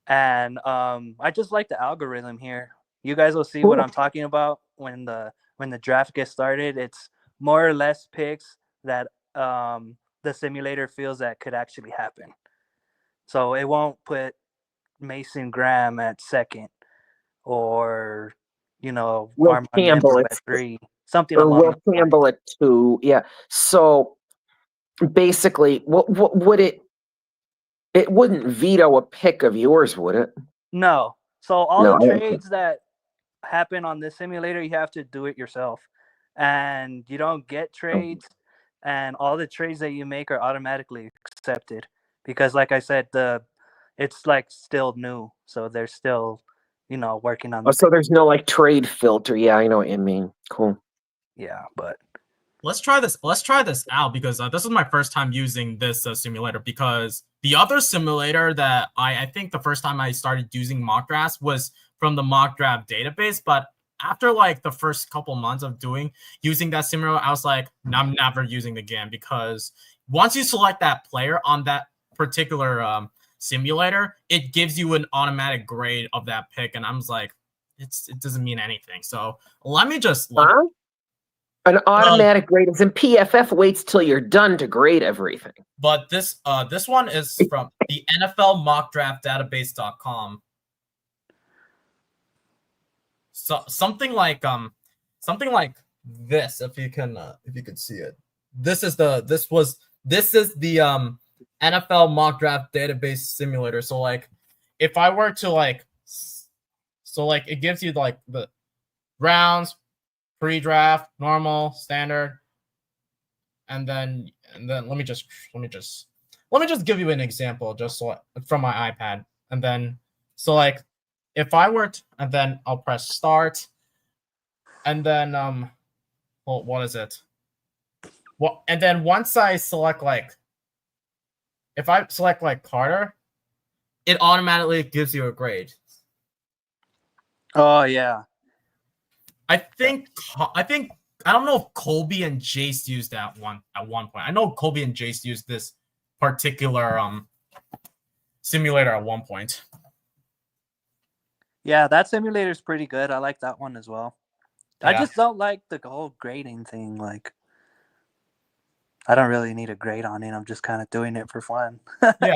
and I just like the algorithm here. You guys will see what I'm talking about when the draft gets started. It's more or less picks that the simulator feels that could actually happen. So it won't put Mason Graham at second or Will Armand Campbell Members at 3, something or along Will those lines. Campbell at 2. Yeah. So basically, what would it? It wouldn't veto a pick of yours, would it? No. So all No, the I don't think. trades that happen on this simulator, you have to do it yourself. And you don't get trades, and all the trades that you make are automatically accepted because like I said, it's like still new. So they're still, working on Oh, the so there's no trade filter. Yeah, I know what you mean. Cool. yeah, but Let's try this. Let's try this out because this is my first time using this simulator. Because the other simulator that I think the first time I started using mock drafts was from the mock draft database. But after the first couple months of using that simulator, I was like, I'm never using it again because once you select that player on that particular simulator, it gives you an automatic grade of that pick, and I was like, it doesn't mean anything. So let me just. An automatic grade is in PFF waits till you're done to grade everything. But this one is from the NFL mock draft database.com. So something like this, if you can see it. This is the NFL mock draft database simulator. So if I were to it gives you the rounds, pre-draft, normal, standard, and then let me just give you an example just from my iPad, and then if I were to, and then I'll press start, and then well, what is it? Well, and then once I select if I select Carter, it automatically gives you a grade. oh yeah. I think I don't know if Colby and Jace used that one at one point. I know Colby and Jace used this particular simulator at one point. Yeah, that simulator is pretty good. I like that one as well. Yeah. I just don't like the whole grading thing. Like, I don't really need a grade on it. I'm just kind of doing it for fun. Yeah.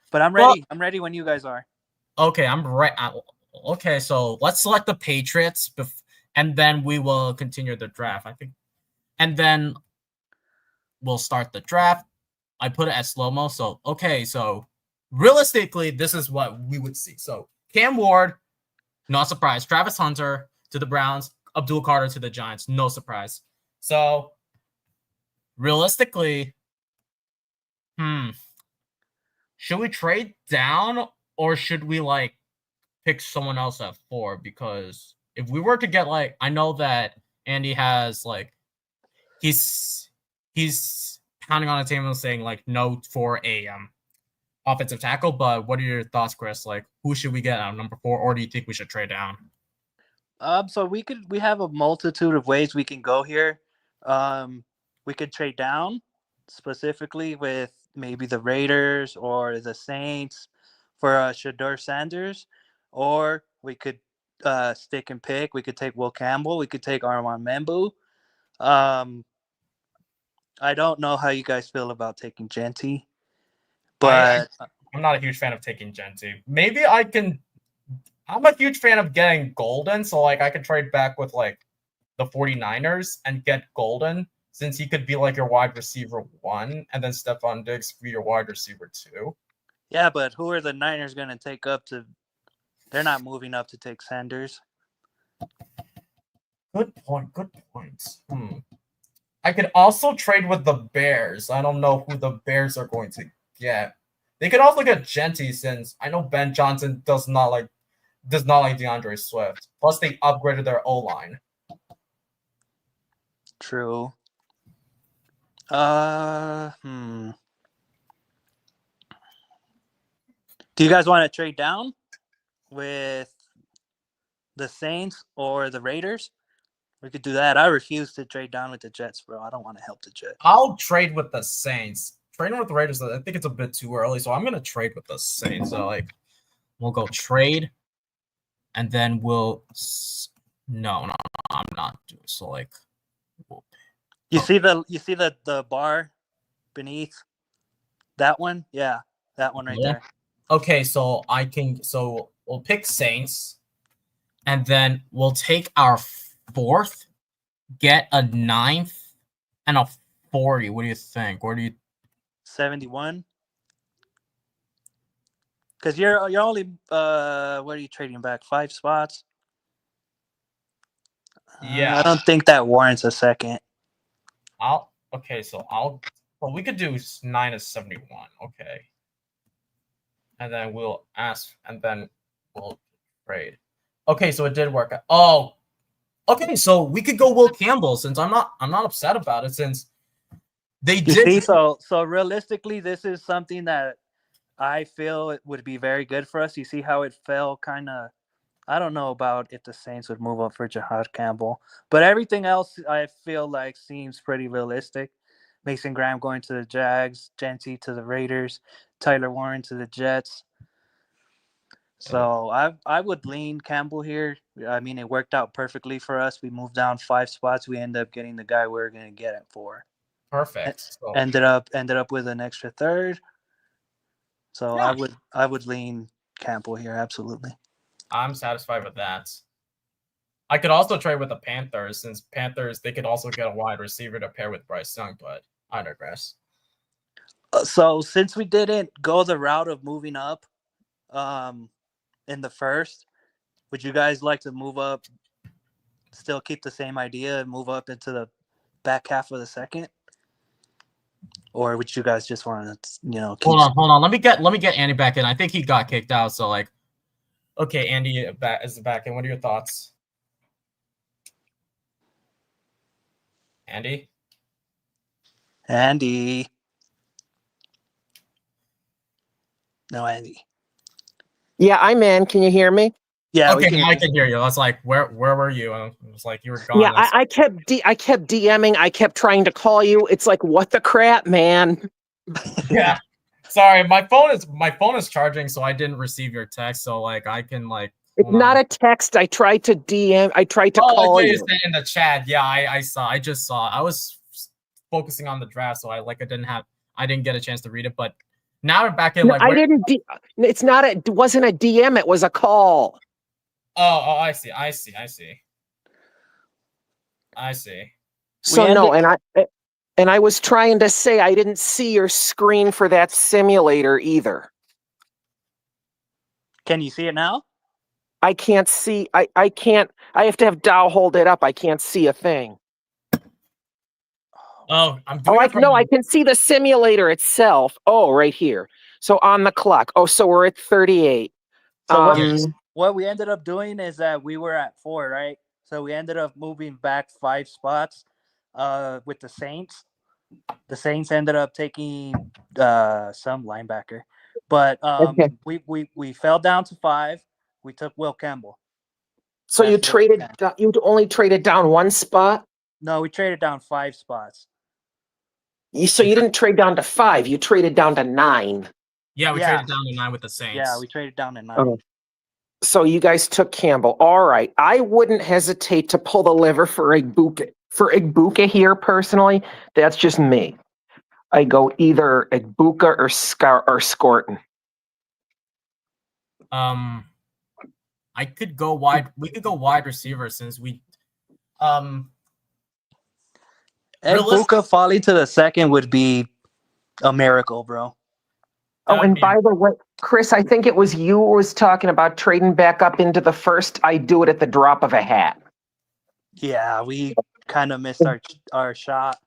But I'm ready. I'm ready when you guys are. Okay, I'm right. Okay, so let's select the Patriots, and then we will continue the draft, I think. And then we'll start the draft. I put it at slow-mo. So, okay, so realistically, this is what we would see. So, Cam Ward, not surprise. Travis Hunter to the Browns. Abdul Carter to the Giants. No surprise. So, realistically, should we trade down or should we pick someone else at 4 because if we were to get like, I know that Andy has like, he's pounding on the table saying like no for a offensive tackle. But what are your thoughts, Chris? Like, who should we get out of number 4, or do you think we should trade down? So we have a multitude of ways we can go here. We could trade down specifically with maybe the Raiders or the Saints for Shedeur Sanders, or we could stick and pick. We could take Will Campbell. We could take Armand Membu. I don't know how you guys feel about taking Genty, but I'm not a huge fan of taking Genty. Maybe I can. I'm a huge fan of getting Golden, so like I could trade back with like the 49ers and get Golden, since he could be like your wide receiver 1, and then Stephon Diggs be your wide receiver 2. Yeah, but who are the Niners going to take up to? They're not moving up to take Sanders. Good point. Good points. I could also trade with the Bears. I don't know who the Bears are going to get. They could also get Genty, since I know Ben Johnson does not like DeAndre Swift. Plus, they upgraded their O-line. True. Do you guys want to trade down with the Saints or the Raiders? We could do that. I refuse to trade down with the Jets, bro. I don't want to help the Jets. I'll trade with the Saints. Trading with the Raiders, I think it's a bit too early, so I'm going to trade with the Saints. So, like, we'll go trade, and then we'll... No, I'm not doing so. Like, you see the bar beneath that one? Yeah, that one right there. Okay, so we'll pick Saints, and then we'll take our 4th, get a 9th, and a 40. What do you think? Where do you 71? Because you're only what are you trading back? 5 spots? Yeah. I don't think that warrants a second. Well, we could do 9 is 71. Okay. And then we'll trade. Okay, so it did work out. Oh, okay, so we could go Will Campbell, since I'm not upset about it, since they did. See, so realistically, this is something that I feel it would be very good for us. You see how it fell kind of. I don't know about if the Saints would move up for Jahad Campbell, but everything else I feel like seems pretty realistic. Mason Graham going to the Jags, Genty to the Raiders, Tyler Warren to the Jets. So I would lean Campbell here. I mean, it worked out perfectly for us. We moved down 5 spots. We ended up getting the guy we were going to get at 4. Perfect. So, ended up with an extra 3rd. So yeah. I would lean Campbell here, absolutely. I'm satisfied with that. I could also trade with the Panthers, since Panthers, they could also get a wide receiver to pair with Bryce Young, but I digress. So since we didn't go the route of moving up in the 1st, would you guys like to move up, still keep the same idea and move up into the back half of the 2nd? Or would you guys just want to, keep... Hold on. Let me get Andy back in. I think he got kicked out, so like, okay, Andy is back in. What are your thoughts? Andy? No, Andy. Yeah, I'm in. Can you hear me? Yeah. Okay, I can hear you. I was like, where were you? I was like, you were gone. Yeah, I kept DMing. I kept trying to call you. It's like, what the crap, man? Yeah. Sorry, my phone is charging, so I didn't receive your text. So like, I can like. It's not a text. I tried to DM. I tried to call you. You in the chat. Yeah, I saw. I just saw. I was focusing on the draft, so I didn't get a chance to read it. But now I'm back in. Like, I didn't. It wasn't a DM. It was a call. Oh, I see. So no, and I was trying to say I didn't see your screen for that simulator either. Can you see it now? I can't see. I can't. I have to have Dow hold it up. I can't see a thing. Oh, I'm doing no, I can see the simulator itself. Oh, right here. So on the clock. Oh, so we're at 38. So what we ended up doing is that we were at 4, right? So we ended up moving back 5 spots with the Saints. The Saints ended up taking some linebacker. But Okay. we fell down to 5. We took Will Campbell. So you That's it. you only traded down one spot? No, we traded down 5 spots. So you didn't trade down to 5, you traded down to 9. Yeah, we Yeah. traded down to 9 with the Saints. Yeah, we traded down to 9. Okay. So you guys took Campbell. All right. I wouldn't hesitate to pull the lever for Igbuka here personally. That's just me. I go either Igbuka or Scorton. I could go wide. We could go wide receiver since we Buka falling to the second would be a miracle, bro. Oh, and by the way, Chris, I think it was you who was talking about trading back up into the first. I do it at the drop of a hat. Yeah, we kind of missed our shot.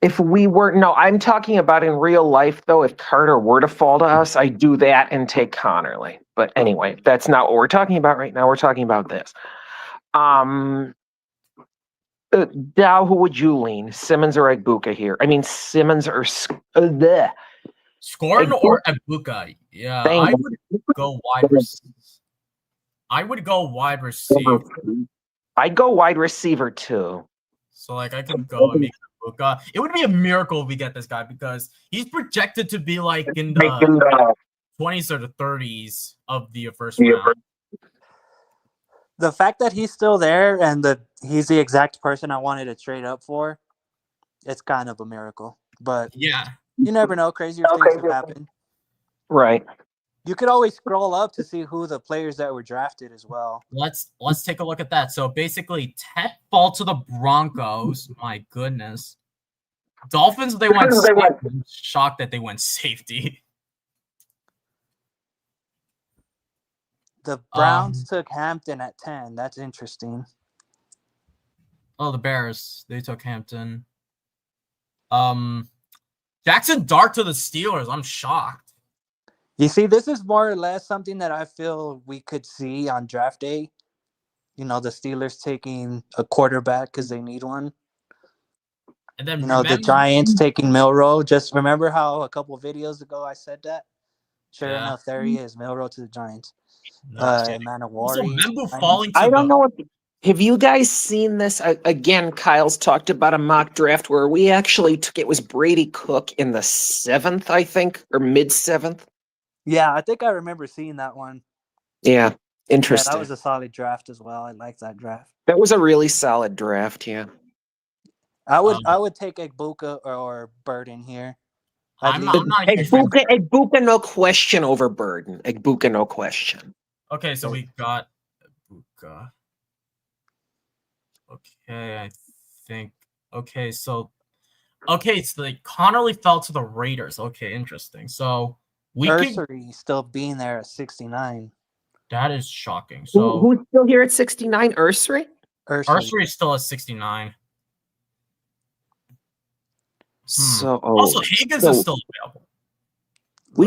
If we were, no, I'm talking about in real life, though. If Carter were to fall to us, I do that and take Connerly. But anyway, that's not what we're talking about right now. We're talking about this. Dow, who would you lean? Simmons or Igbuka here? I mean, Simmons or Scorton or Igbuka? Yeah, I would go wide receiver. I would go wide receiver. I'd go wide receiver too. So like I can go and make Igbuka. It would be a miracle if we get this guy because he's projected to be like in the 20s or the 30s of the first round. The fact that he's still there and that he's the exact person I wanted to trade up for, it's kind of a miracle. But yeah, you never know. Crazier things could happen. Right. You could always scroll up to see who the players that were drafted as well. Let's take a look at that. So basically, Ted fall to the Broncos. My goodness. Dolphins, they went safety. I'm shocked that they went safety. The Browns took Hampton at 10. That's interesting. Oh, the Bears. They took Hampton. Jackson Dart to the Steelers. I'm shocked. You see, this is more or less something that I feel we could see on draft day. You know, the Steelers taking a quarterback because they need one. And then the Giants taking Milroe. Just remember how a couple of videos ago I said that? Sure enough, there he is, Milroe to the Giants. Manawari. I don't know if have you guys seen this? Again, Kyle's talked about a mock draft where we actually took it was Brady Cook in the 7th, I think, or mid-7th. Yeah, I think I remember seeing that one. Yeah, interesting. Yeah, that was a solid draft as well. I like that draft. That was a really solid draft, yeah. I would take Igbuka or Burden here. I'm not a huge fan. Igbuka, no question over Burden. Igbuka, no question. Okay, so we got Igbuka. Okay, I think. Okay, so like Connerly fell to the Raiders. Okay, interesting. So Ursery still being there at 69. That is shocking. So who's still here at 69? Ursery? Ursery is still at 69. So also Higgins is still available. We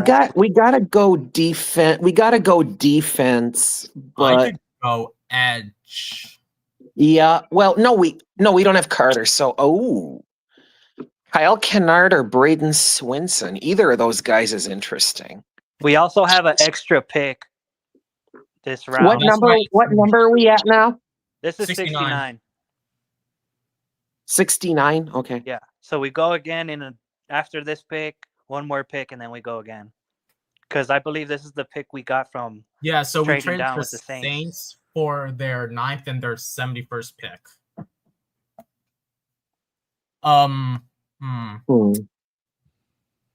gotta go defense. We gotta go defense. But I could go edge. Yeah. Well, no, we don't have Carter. So Kyle Kennard or Braden Swinson. Either of those guys is interesting. We also have an extra pick this round. What number are we at now? This is 69. 69? Okay. Yeah. So we go again after this pick, one more pick, and then we go again. Because I believe this is the pick we got from so we traded down for with the Saints for their 9th and their 71st pick.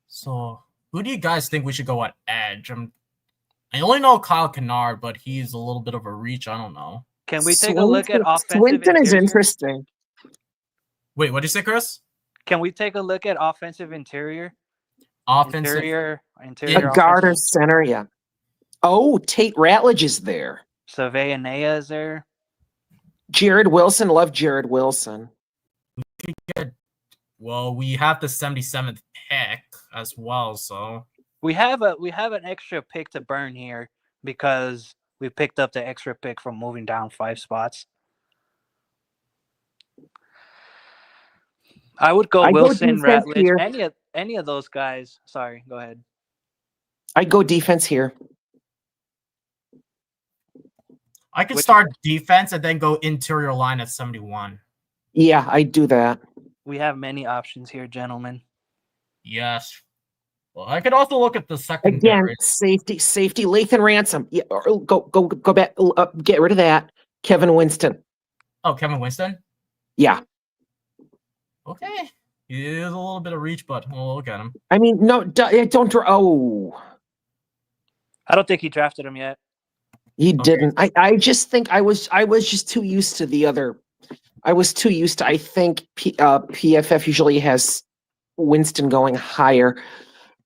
So who do you guys think we should go at edge? I only know Kyle Kennard, but he's a little bit of a reach. I don't know. Can we take a look at offensive Swinton interior? Is interesting. Wait, what did you say, Chris? Can we take a look at offensive interior? Interior A guard or center, yeah. Oh, Tate Ratledge is there. Savea is there. Jared Wilson, love Jared Wilson. Well, we have the 77th pick as well, so we have an extra pick to burn here because We picked up the extra pick from moving down 5 spots. I would go I go Wilson, defense Ratledge, here. any of those guys. Sorry, go ahead. I go defense here. I could Which- start defense and then go interior line at 71. Yeah, I do that. We have many options here, gentlemen. Yes. Well, I could also look at the Again, secondary. safety, Lathan Ransom. Yeah, go back. Get rid of that. Kevin Winston. Oh, Kevin Winston? Yeah. Okay. He is a little bit of reach, but we'll look at him. I mean, no, don't. Oh, I don't think he drafted him yet. he Okay. didn't. I just think I was just too used to the other. I was too used to. I think PFF usually has Winston going higher.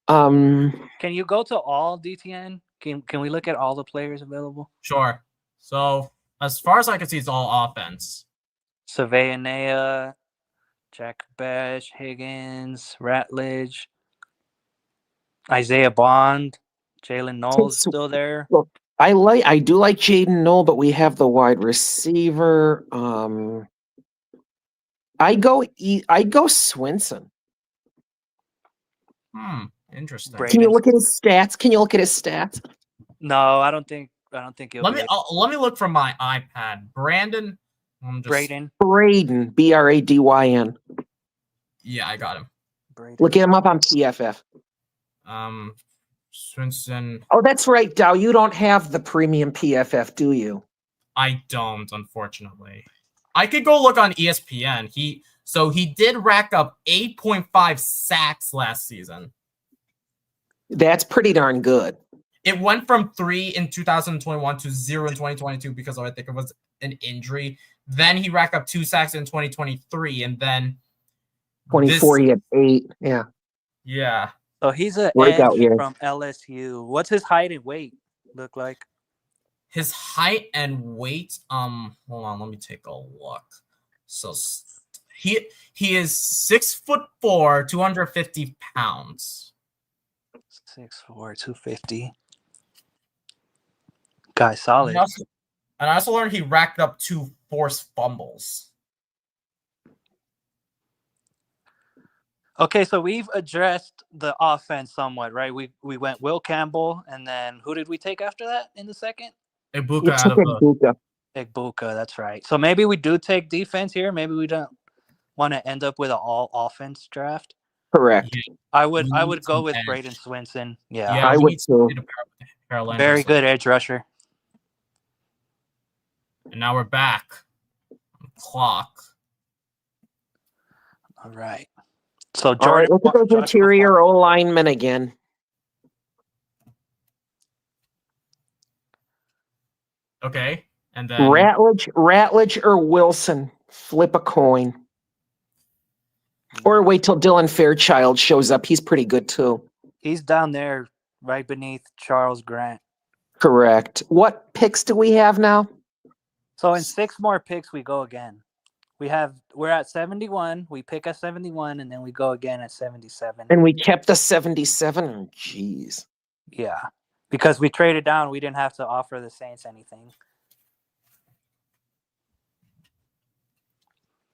Can you go to all DTN? Can we look at all the players available? Sure. So, as far as I can see, it's all offense. Saveanea, Jack Bash, Higgins, Ratledge, Isaiah Bond, Jalen Knowles still there. I do like Jaden Knoll, but we have the wide receiver. I go Swinson. Interesting. Brady. Can you look at his stats? No, I don't think he'll Let be me look from my iPad. Brandon. Braden. Bradyn, Bradyn. Yeah, I got him. Braden. Look him up on PFF. Swinson. Oh, that's right, Dow. You don't have the premium PFF, do you? I don't, unfortunately. I could go look on ESPN. He did rack up 8.5 sacks last season. That's pretty darn good. It went from 3 in 2021 to 0 in 2022 because I think it was an injury. Then he racked up 2 sacks in 2023, and then 24, he had 8. Yeah. Yeah. So he's an Breakout edge year. from LSU. What's his height and weight look like? His height and weight. Hold on, let me take a look. So he is 6'4", 250 pounds. 6'4", 250. Guy solid. And I also learned he racked up 2 forced fumbles. Okay, so we've addressed the offense somewhat, right? We went Will Campbell, and then who did we take after that in the second? Ibuka You out took of the Ibuka. Igbuka, that's right. So maybe we do take defense here. Maybe we don't want to end up with an all offense draft. Correct. Yeah, I would we need go some with edge. Braden Swinson. Yeah. Yeah, I we would need to too. get a Carolina. Very good edge rusher. And now we're back on the clock. All right. So All Jordan, right, look at those Joshua interior O linemen again. Okay, and then Ratledge or Wilson. Flip a coin. Or wait till Dylan Fairchild shows up. He's pretty good too. He's down there right beneath Charles Grant. Correct. What picks do we have now? So in 6 more picks, we go again. We're at 71. We pick at 71, and then we go again at 77. And we kept the 77. Oh, jeez. Yeah, because we traded down. We didn't have to offer the Saints anything.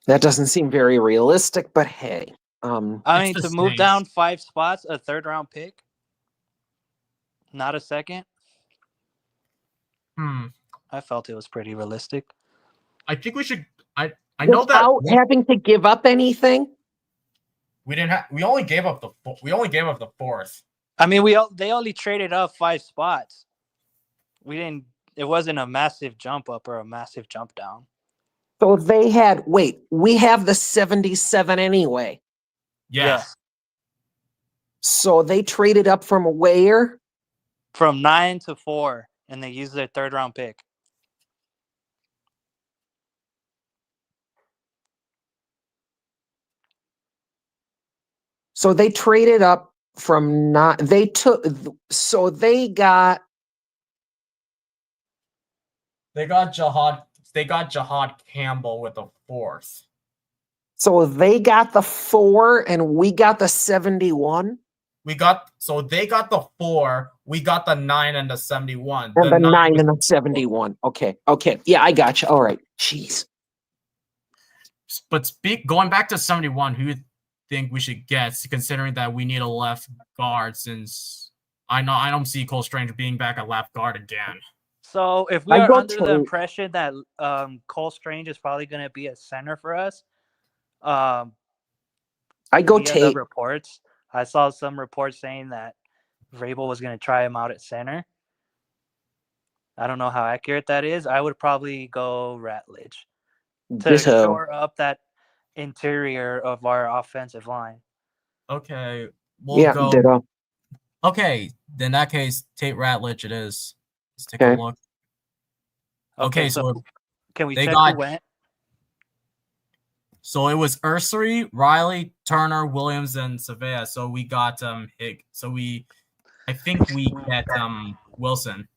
That doesn't seem very realistic, but hey. I mean, It's to the move Saints. down 5 spots, a 3rd-round pick, not a second. I felt it was pretty realistic. I think we should. I know Without that having to give up anything. we didn't have. We only gave up the 4th. I mean, they only traded up 5 spots. We didn't. It wasn't a massive jump up or a massive jump down. So we have the 77 anyway. Yeah. So they traded up from where? From 9 to 4, and they used their 3rd-round pick. So they traded up from not. They took. So they got. They got Jahad Campbell with the 4th. So they got the 4, and we got the 71. They got the 4. we got the 9 and the 71. And the 9 was- and the 71. Okay. Yeah, I got you. All right. Jeez. But going back to 71, who you think we should get, considering that we need a left guard, since I don't see Cole Strange being back at left guard again. So if we are under the impression that Cole Strange is probably going to be a center for us, I go via Tate. the reports. I saw some reports saying that Vrabel was going to try him out at center. I don't know how accurate that is. I would probably go Ratledge to shore up that interior of our offensive line. Okay, we'll go. Ditto. Okay, in that case, Tate Ratledge it is. Let's take a look. Okay, so can we check who went? So it was Ursery, Riley, Turner, Williams, and Savea. So we got Hig. So I think we get Wilson.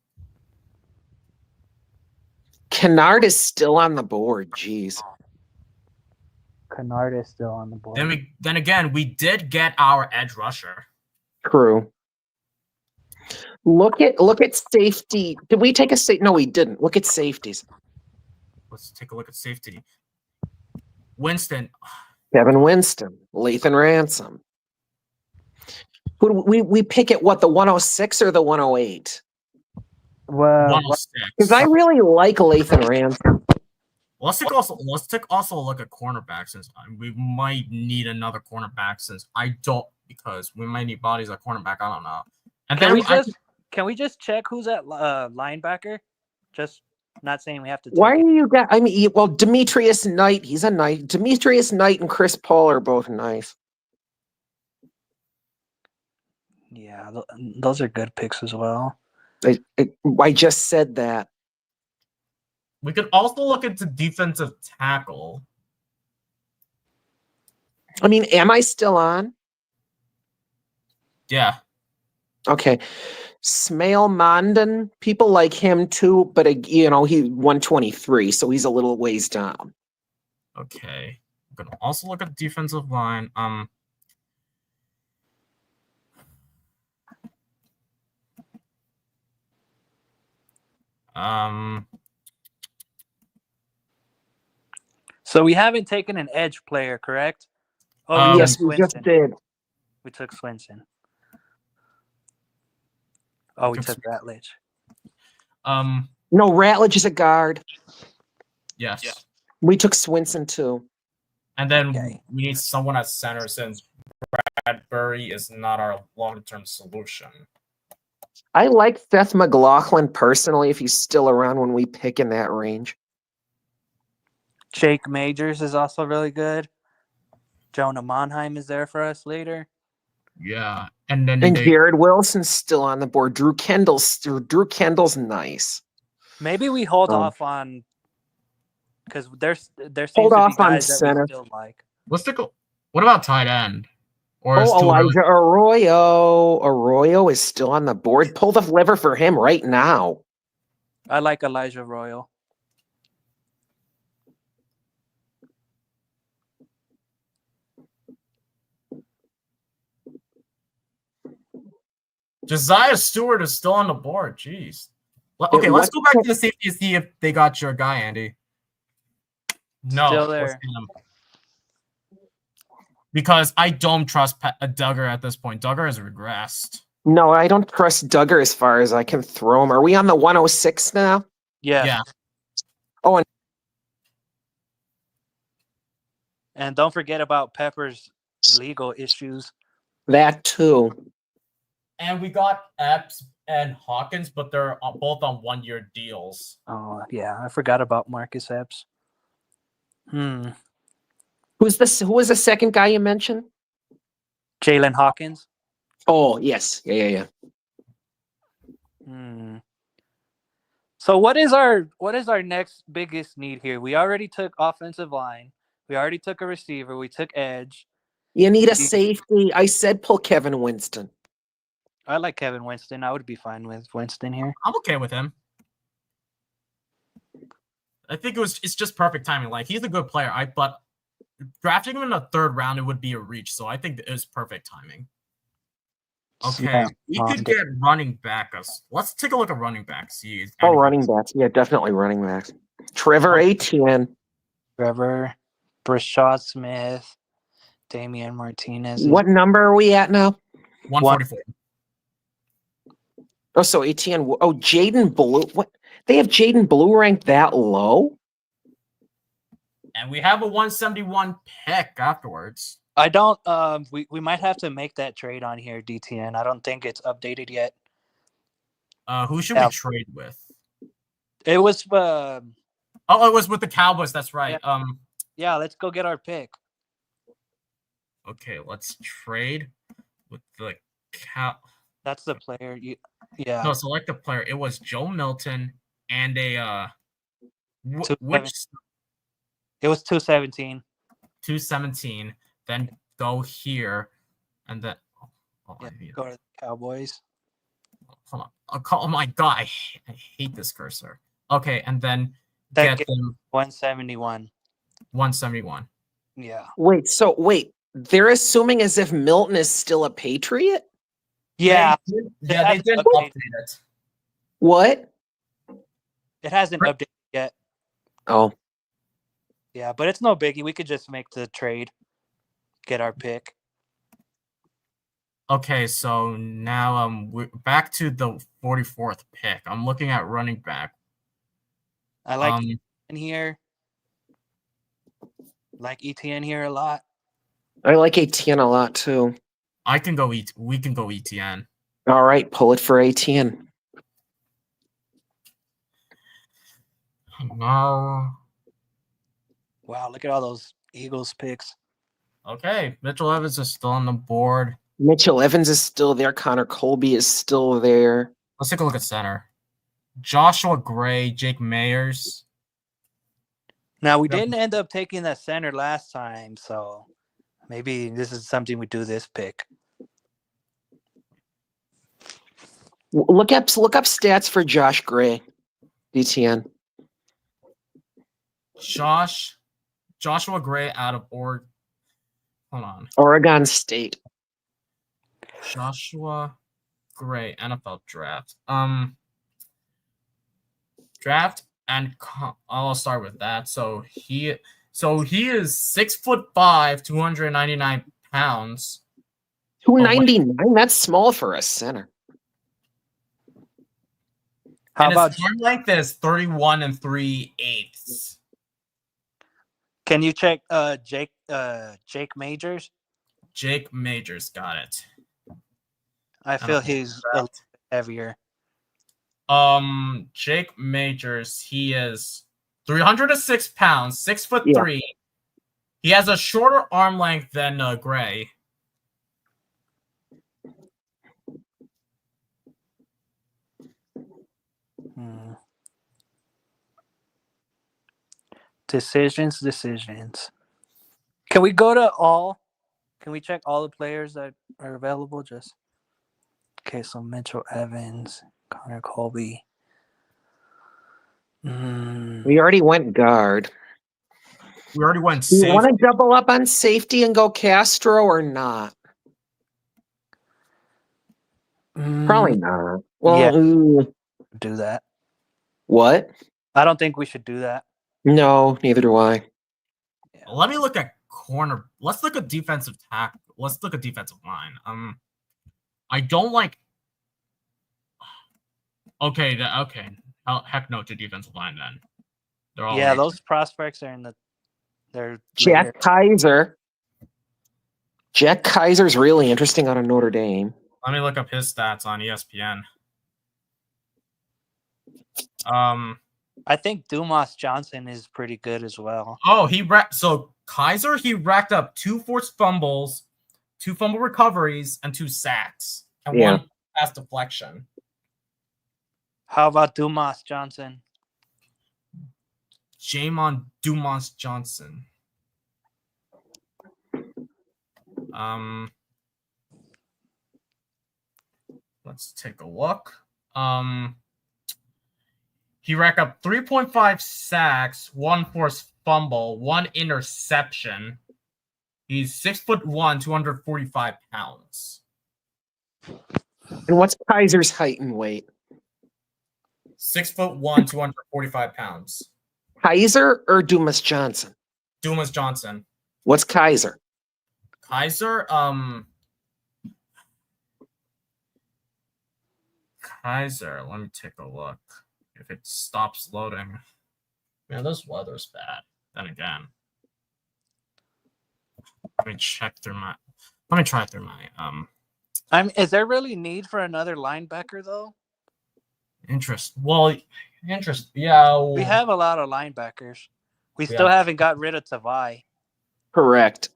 Kennard is still on the board. Jeez. Kennard is still on the board. Then again, we did get our edge rusher. True. Look at safety. Did we take a safety? No, we didn't. Look at safeties. Let's take a look at safety. Winston. Kevin Winston. Lathan Ransom. Who do we pick at what, the 106 or the 108? Well, 106. Because I really like Lathan Ransom. Let's take also a look at cornerback, since we might need another cornerback, because we might need bodies at cornerback. I don't know. And can we just check who's at linebacker? Just not saying we have to. Why are you guys? I mean, well, Demetrius Knight, he's a nice. Demetrius Knight and Chris Paul are both nice. Yeah, those are good picks as well. I just said that. We could also look into defensive tackle. I mean, am I still on? Yeah. Okay. Smail Mondon, people like him too, but he 123, so he's a little ways down. Okay. I'm gonna also look at defensive line. So we haven't taken an edge player, correct? Oh, yes, we just did. We took Swinson. Oh, we took Ratledge. No, Ratledge is a guard. Yes. Yeah. We took Swinson too. And then we need someone at center, since Bradbury is not our long-term solution. I like Seth McLaughlin personally, if he's still around when we pick in that range. Jake Majors is also really good. Jonah Monheim is there for us later. Yeah, and Jared Wilson's still on the board. Drew Kendall's nice. Maybe we hold off on, because there seems hold to off be guys on that center. we still like. Let's take what about tight end? Or Elijah Arroyo. Arroyo is still on the board. Pull the lever for him right now. I like Elijah Royal. Josiah Stewart is still on the board. Jeez. Okay, let's go back to the safety to see if they got your guy, Andy. No. Still there. Because I don't trust Duggar at this point. Duggar has regressed. No, I don't trust Duggar as far as I can throw him. Are we on the 106 now? Yeah. Oh, and don't forget about Pepper's legal issues. That too. And we got Epps and Hawkins, but they're both on 1-year deals. Oh, yeah. I forgot about Marcus Epps. Who was the second guy you mentioned? Jalen Hawkins. Oh, yes. Yeah. So what is our next biggest need here? We already took offensive line. We already took a receiver. We took edge. You need a safety. I said pull Kevin Winston. I like Kevin Winston. I would be fine with Winston here. I'm okay with him. I think it's just perfect timing. Like, he's a good player. But drafting him in the 3rd round, it would be a reach. So I think it was perfect timing. Okay, we Smash could get running back. Let's take a look at running back. See. Oh, anything. running backs. Yeah, definitely running backs. Trevor Etienne. Trevor, Brashad Smith, Damian Martinez. What number are we at now? 144. Oh, so Etienne. Oh, Jaden Blue. What? They have Jaden Blue ranked that low? And we have a 171 pick afterwards. I don't. We might have to make that trade on here, DTN. I don't think it's updated yet. Who should we trade with? It was. Oh, it was with the Cowboys. That's right. Yeah. Let's go get our pick. Okay, let's trade with the That's the player. Yeah. No, select the player. It was Joe Milton and a which it was 217. 217. Then go here, and then go to the Cowboys. Hold on. Oh my god, I hate this cursor. Okay, and then get them 171. 171. Yeah. Wait. They're assuming as if Milton is still a Patriot? Yeah. They didn't update it. What? It hasn't updated yet. Oh. Yeah, but it's no biggie. We could just make the trade, get our pick. Okay, so now we're back to the 44th pick. I'm looking at running back. I like ETN here. Like ETN here a lot. I like Etienne a lot too. We can go ETN. All right, pull it for Etienne. No. Wow, look at all those Eagles picks. Okay, Mitchell Evans is still on the board. Mitchell Evans is still there. Connor Colby is still there. Let's take a look at center. Joshua Gray, Jake Mayers. Now, we didn't end up taking that center last time, so maybe this is something we do this pick. Look up stats for Josh Gray, DTN. Joshua Gray out of Hold on. Oregon State. Joshua Gray, NFL draft. Draft and I'll start with that. So he is 6'5", 299 pounds. 299. That's small for a center. How about his arm length is 31 3/8. Can you check Jake Majors? Jake Majors, got it. I feel he's a little heavier. Jake Majors, he is 306 pounds, 6'3". Yeah. He has a shorter arm length than Gray. Decisions. Can we go to all? Can we check all the players that are available? Okay, so Mitchell Evans, Connor Colby. We already went guard. We already went safety. You want to double up on safety and go Castro or not? Probably not. Well, yeah, do that. What? I don't think we should do that. No, neither do I. Yeah. Let me look at corner. Let's look at defensive tackle. Let's look at defensive line. I don't like. Okay. Heck no to defensive line then. They're all those prospects are in the. They're Jack Kaiser. Jack Kaiser's really interesting out of Notre Dame. Let me look up his stats on ESPN. I think Dumas Johnson is pretty good as well. Oh, so Kaiser, he racked up 2 forced fumbles, 2 fumble recoveries, and 2 sacks, and 1 pass deflection. How about Dumas Johnson? Jamon Dumas Johnson. Let's take a look. He racked up 3.5 sacks, 1 forced fumble, 1 interception. He's 6'1", 245 pounds. And what's Kaiser's height and weight? 6'1", 245 pounds. Kaiser or Dumas Johnson? Dumas Johnson. What's Kaiser? Kaiser, let me take a look. If it stops loading. Man, this weather's bad. Then again. Let me try through my Is there really need for another linebacker though? interest. Well, yeah. We have a lot of linebackers. We Yeah. still haven't got rid of Tavai. Correct.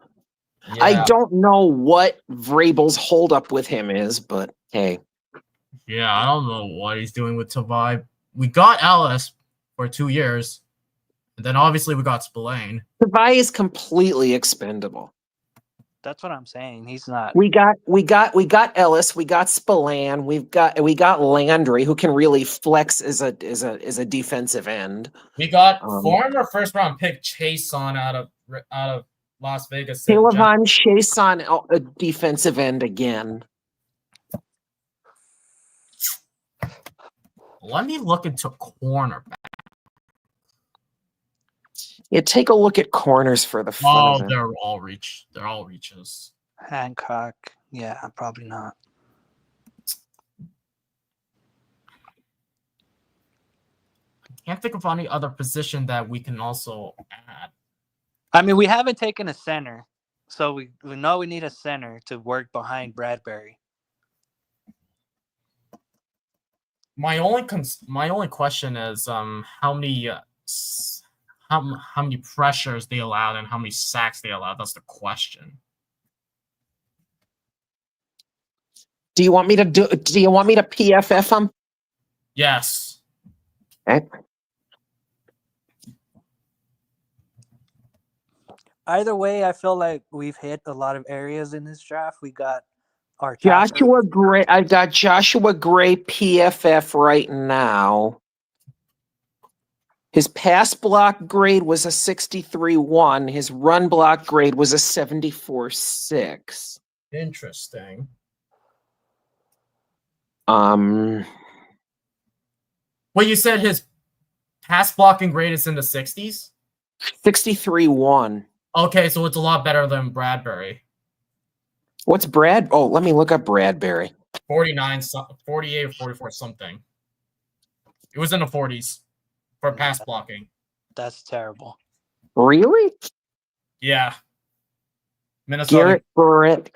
Yeah. I don't know what Vrabel's holdup with him is, but hey. Yeah, I don't know what he's doing with Tavai. We got Ellis for 2 years. And then obviously we got Spillane. Tavai is completely expendable. That's what I'm saying. He's not. We got Ellis, we got Spillane, we got Landry, who can really flex as a defensive end. We got former first round pick Chase on out of Las Vegas. Kayvon Chase on a defensive end again. Let me look into cornerback. Yeah, take a look at corners for the fun of it. They're all reaches. Hancock. Yeah, probably not. I can't think of any other position that we can also add. I mean, we haven't taken a center, so we know we need a center to work behind Bradbury. My only question is how many pressures they allowed and how many sacks they allowed. That's the question. Do you want me to PFF them? Yes. Okay. Either way, I feel like we've hit a lot of areas in this draft. We got our Joshua Gray. I've got Joshua Gray PFF right now. His pass block grade was a 63.1. His run block grade was a 74.6. Interesting. Well, you said his pass blocking grade is in the 60s? 63.1. Okay, so it's a lot better than Bradbury. What's Brad? Oh, let me look up Bradbury. 49, 48 or 44 something. It was in the 40s for pass blocking. That's terrible. Really? Yeah. Minnesota.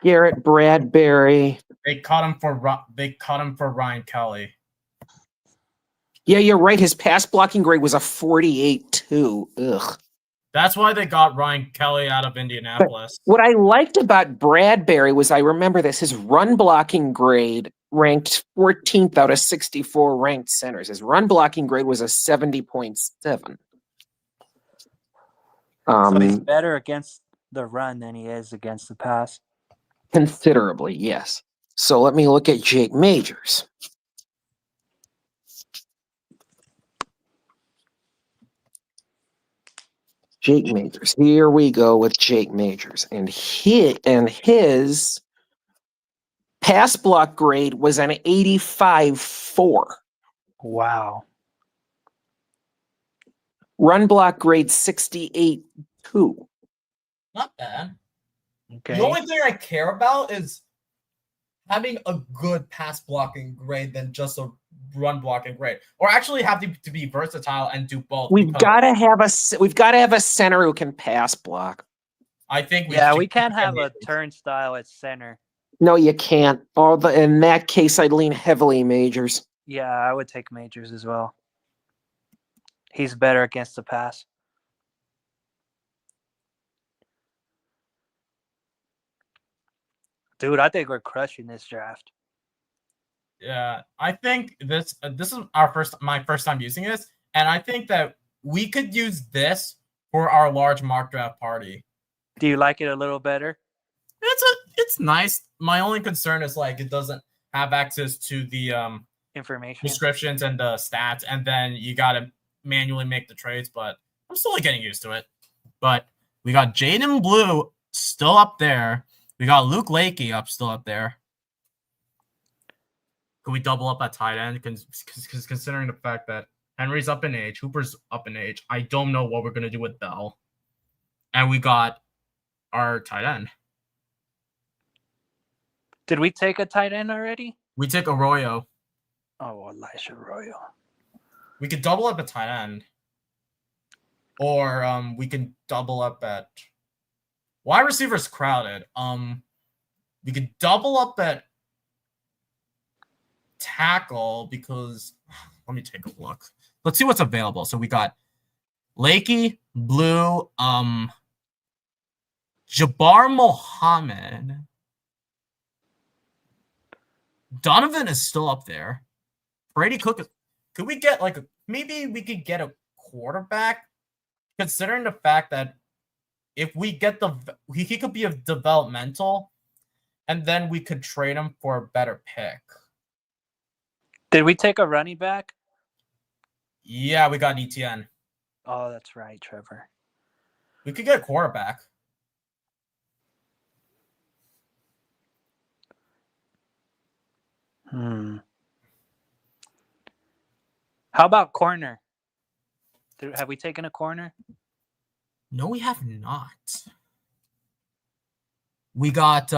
Garrett Bradbury. They caught him for Ryan Kelly. Yeah, you're right. His pass blocking grade was a 48.2. Ugh. That's why they got Ryan Kelly out of Indianapolis. But what I liked about Bradbury was, I remember this, his run blocking grade ranked 14th out of 64 ranked centers. His run blocking grade was a 70.7. So he's better against the run than he is against the pass. Considerably, yes. So let me look at Jake Majors. Jake Majors. Here we go with Jake Majors. And his pass block grade was an 85.4. Wow. Run block grade 68.2. Not bad. Okay. The only thing I care about is having a good pass blocking grade than just a run blocking grade, or actually have to be versatile and do both. We've got to have a center who can pass block. I think we can't have a turnstile at center. No, you can't. In that case, I'd lean heavily Majors. Yeah, I would take Majors as well. He's better against the pass. Dude, I think we're crushing this draft. Yeah, I think this is my first time using this, and I think that we could use this for our large mock draft party. Do you like it a little better? It's nice. My only concern is like it doesn't have access to the information, descriptions, and the stats, and then you gotta manually make the trades. But I'm slowly getting used to it. But we got Jaden Blue still up there. We got Luke Lakey still up there. Could we double up at tight end? Because considering the fact that Henry's up in age, Hooper's up in age, I don't know what we're gonna do with Bell. And we got our tight end. Did we take a tight end already? We take Arroyo. Oh, Elijah Arroyo. We could double up at tight end. Or we can double up at wide receivers crowded. We could double up at tackle because let me take a look. Let's see what's available. So we got Lakey, Blue, Jabbar Mohammed. Donovan is still up there. Brady Cook. Could we get maybe we could get a quarterback? Considering the fact that if we get he could be a developmental, and then we could trade him for a better pick. Did we take a running back? Yeah, we got DTN. Oh, that's right, Trevor. We could get a quarterback. How about corner? Have we taken a corner? No, we have not. We got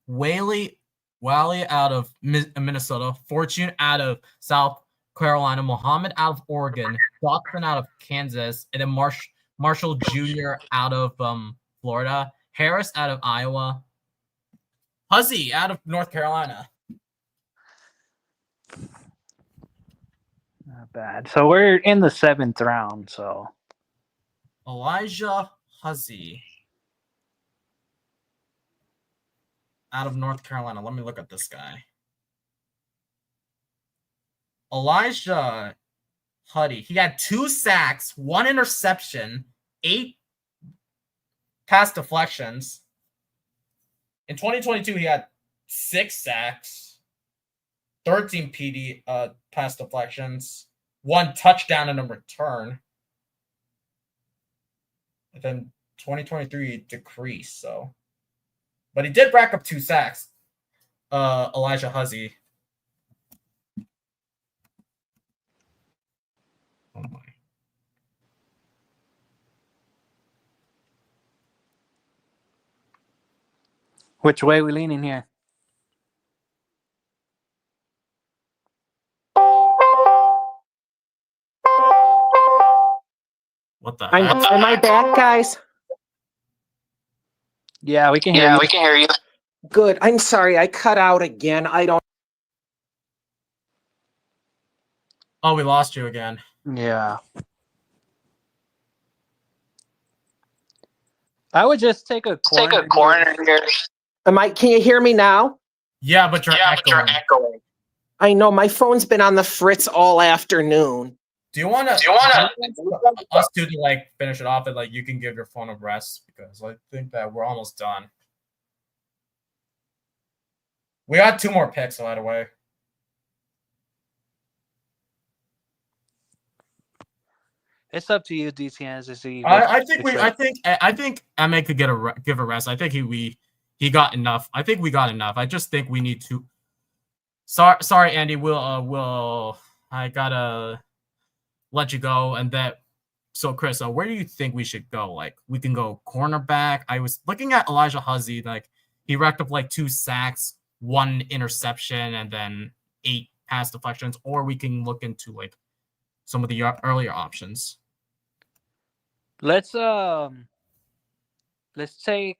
Whaley out of Minnesota, Fortune out of South Carolina, Muhammad out of Oregon, Dotson out of Kansas, and then Marshall Jr. out of Florida, Harris out of Iowa, Huzzy out of North Carolina. Not bad. So we're in the 7th round. So Elijah Huzzy out of North Carolina. Let me look at this guy. Elijah Huddy. He had 2 sacks, 1 interception, 8 pass deflections. In 2022, he had 6 sacks, 13 PD pass deflections, 1 touchdown and a return. And then 2023 decreased, so. But he did rack up 2 sacks, Elijah Huzzy. Oh my. which way are we leaning here? What the heck? Am I back, guys? Yeah, we can hear you. We can hear you. Good. I'm sorry. I cut out again. I don't. Oh, we lost you again. Yeah. I would just take a corner. Here. Can you hear me now? Yeah, but you're echoing. I know my phone's been on the fritz all afternoon. Do you want us to finish it off and you can give your phone a rest because I think that we're almost done. We got 2 more picks, by the way. It's up to you, DTN, to see. I think Ma could give a rest. I think he got enough. I think we got enough. I just think we need to. Sorry, Andy. I gotta let you go. And that. So, Chris, where do you think we should go? We can go cornerback. I was looking at Elijah Huzzy. He racked up 2 sacks, 1 interception, and then 8 pass deflections. Or we can look into some of the earlier options. Let's take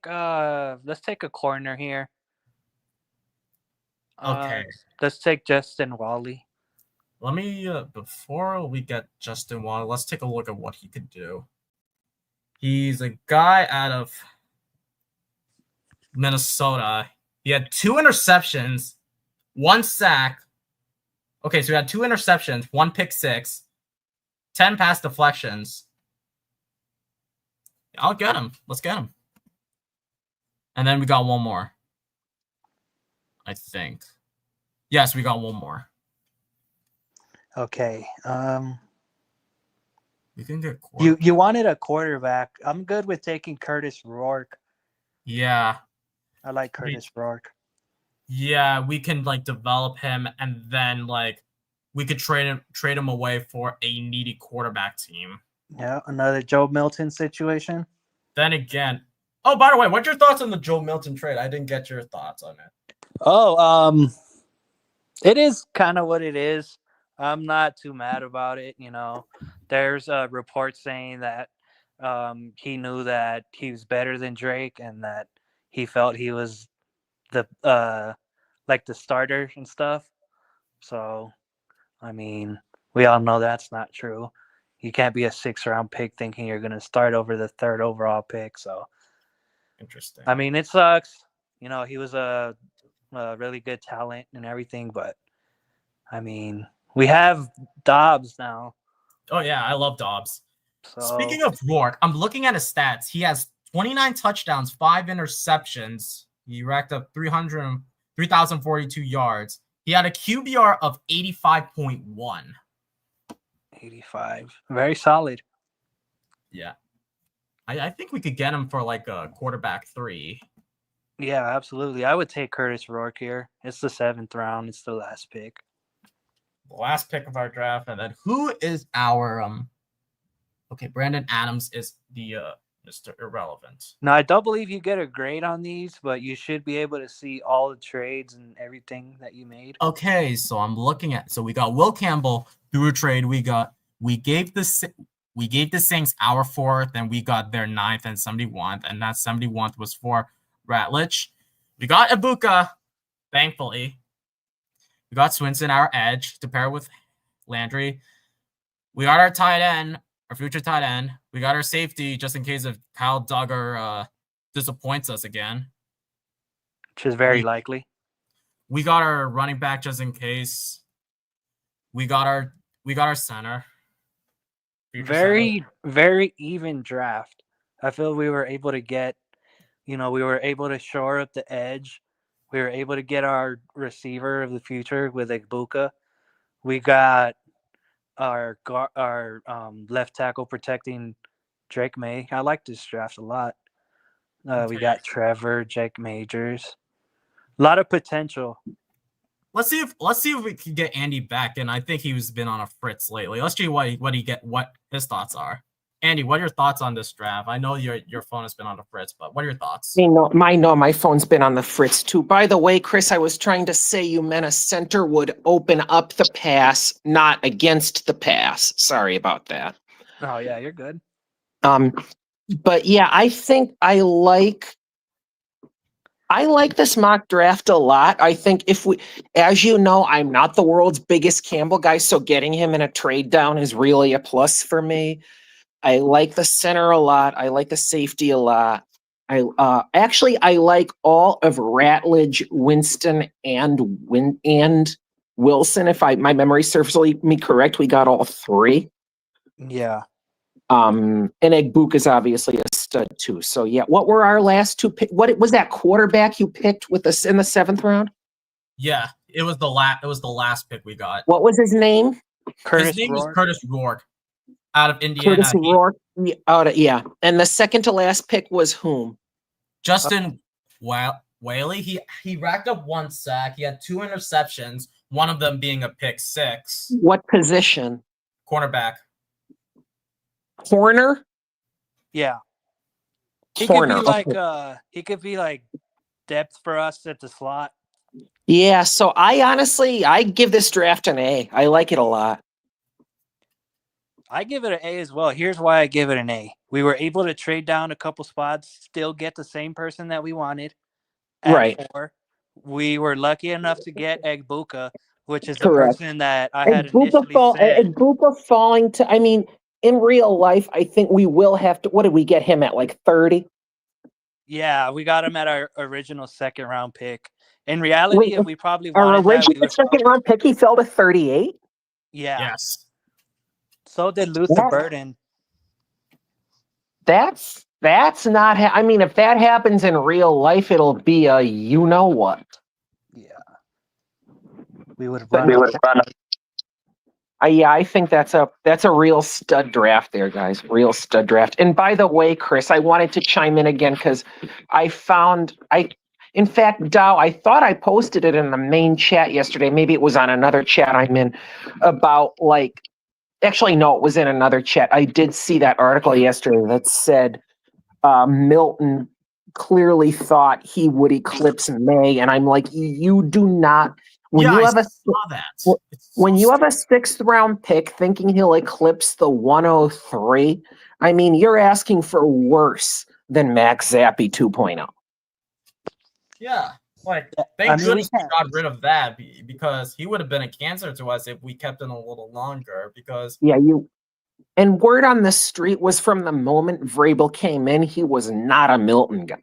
a corner here. Okay. Let's take Justin Wally. Let me before we get Justin Wally, let's take a look at what he could do. He's a guy out of Minnesota. He had 2 interceptions, 1 sack. Okay, so he had 2 interceptions, 1 pick six, 10 pass deflections. I'll get him. Let's get him. And then we got 1 more. I think. Yes, we got 1 more. Okay. We can get you wanted a quarterback. I'm good with taking Curtis Rourke. Yeah. I like Curtis Rourke. yeah, we can like develop him, and then like we could trade him away for a needy quarterback team. Yeah, another Joe Milton situation. Then again, oh, by the way, what's your thoughts on the Joe Milton trade? I didn't get your thoughts on it. Oh, it is kind of what it is. I'm not too mad about it. There's a report saying that he knew that he was better than Drake and that he felt he was the like the starter and stuff. So, I mean, we all know that's not true. You can't be a 6th-round pick thinking you're going to start over the 3rd overall pick. So, Interesting. I mean, it sucks. He was a really good talent and everything, but I mean, we have Dobbs now. Oh yeah, I love Dobbs. So Speaking of Rourke, I'm looking at his stats. He has 29 touchdowns, 5 interceptions. He racked up 3,042 yards. He had a QBR of 85.1. 85, very solid. Yeah. I think we could get him for like a quarterback 3. Yeah, absolutely. I would take Curtis Rourke here. It's the 7th round. It's the last pick. The last pick of our draft. And then who is our okay, Brandon Adams is the Mr. Irrelevant. Now, I don't believe you get a grade on these, but you should be able to see all the trades and everything that you made. Okay, so I'm looking at, so we got Will Campbell through a trade. We gave the Saints our 4th, and we got their 9th and 71th, and that 71th was for Ratledge. We got Ibuka, thankfully. We got Swinson, our edge, to pair with Landry. We got our tight end, our future tight end. We got our safety, just in case if Kyle Duggar disappoints us again. Which is very likely. We got our running back, just in case. We got our center. Very, very even draft. I feel we were able to get, we were able to shore up the edge. We were able to get our receiver of the future with Ibuka. We got our left tackle protecting Drake May. I like this draft a lot. We got Trevor, Jake Majors. A lot of potential. Let's see if we can get Andy back. And I think he's been on a fritz lately. Let's see what his thoughts are. Andy, what are your thoughts on this draft? I know your phone has been on the fritz, but what are your thoughts? My phone's been on the fritz too. By the way, Chris, I was trying to say you meant a center would open up the pass, not against the pass. Sorry about that. Oh yeah, you're good. But yeah, I think I like this mock draft a lot. I think as you know, I'm not the world's biggest Campbell guy, so getting him in a trade down is really a plus for me. I like the center a lot. I like the safety a lot. I like all of Ratledge, Winston, and Wilson. If my memory serves me correct, we got all 3. Yeah. And Egbook is obviously a stud too. So yeah, what were our last 2 pick? What was that quarterback you picked with us in the 7th round? Yeah, it was the last pick we got. What was his name? His name was Curtis Rourke out of Indiana. Curtis Rourke. Yeah. And the second to last pick was whom? Justin Whaley. He racked up 1 sack. He had 2 interceptions, one of them being a pick 6. What position? Cornerback. Corner? Yeah. He Corner. Could be like depth for us at the slot. Yeah, so I give this draft an A. I like it a lot. I give it an A as well. Here's why I give it an A. We were able to trade down a couple spots, still get the same person that we wanted. Right. 4. We were lucky enough to get Egbuka, which is the person that I had initially said. Egbuka falling to, I mean, in real life, I think we will have to, what did we get him at, like 30? Yeah, we got him at our original 2nd round pick. In reality, if we probably wanted our original 2nd round pick, he fell to 38? Yeah. Yes. So did Luther Burden. That's not, I mean, if that happens in real life, it'll be a you-know-what. Yeah. We would run. Yeah, I think that's a real stud draft there, guys. Real stud draft. And by the way, Chris, I wanted to chime in again because In fact, Dow, I thought I posted it in the main chat yesterday. Maybe it was on another chat I'm in about like, actually, no, it was in another chat. I did see that article yesterday that said Milton clearly thought he would eclipse May. And I'm like, you do not, when Yeah, you I have a, saw that. It's so when you have a 6th round pick thinking he'll eclipse the 103, I mean, you're asking for worse than Max Zappi 2.0. Yeah, like I thank mean, we goodness we can't. got rid of that because he would have been a cancer to us if we kept him a little longer. Because Yeah, and word on the street was from the moment Vrabel came in, he was not a Milton guy.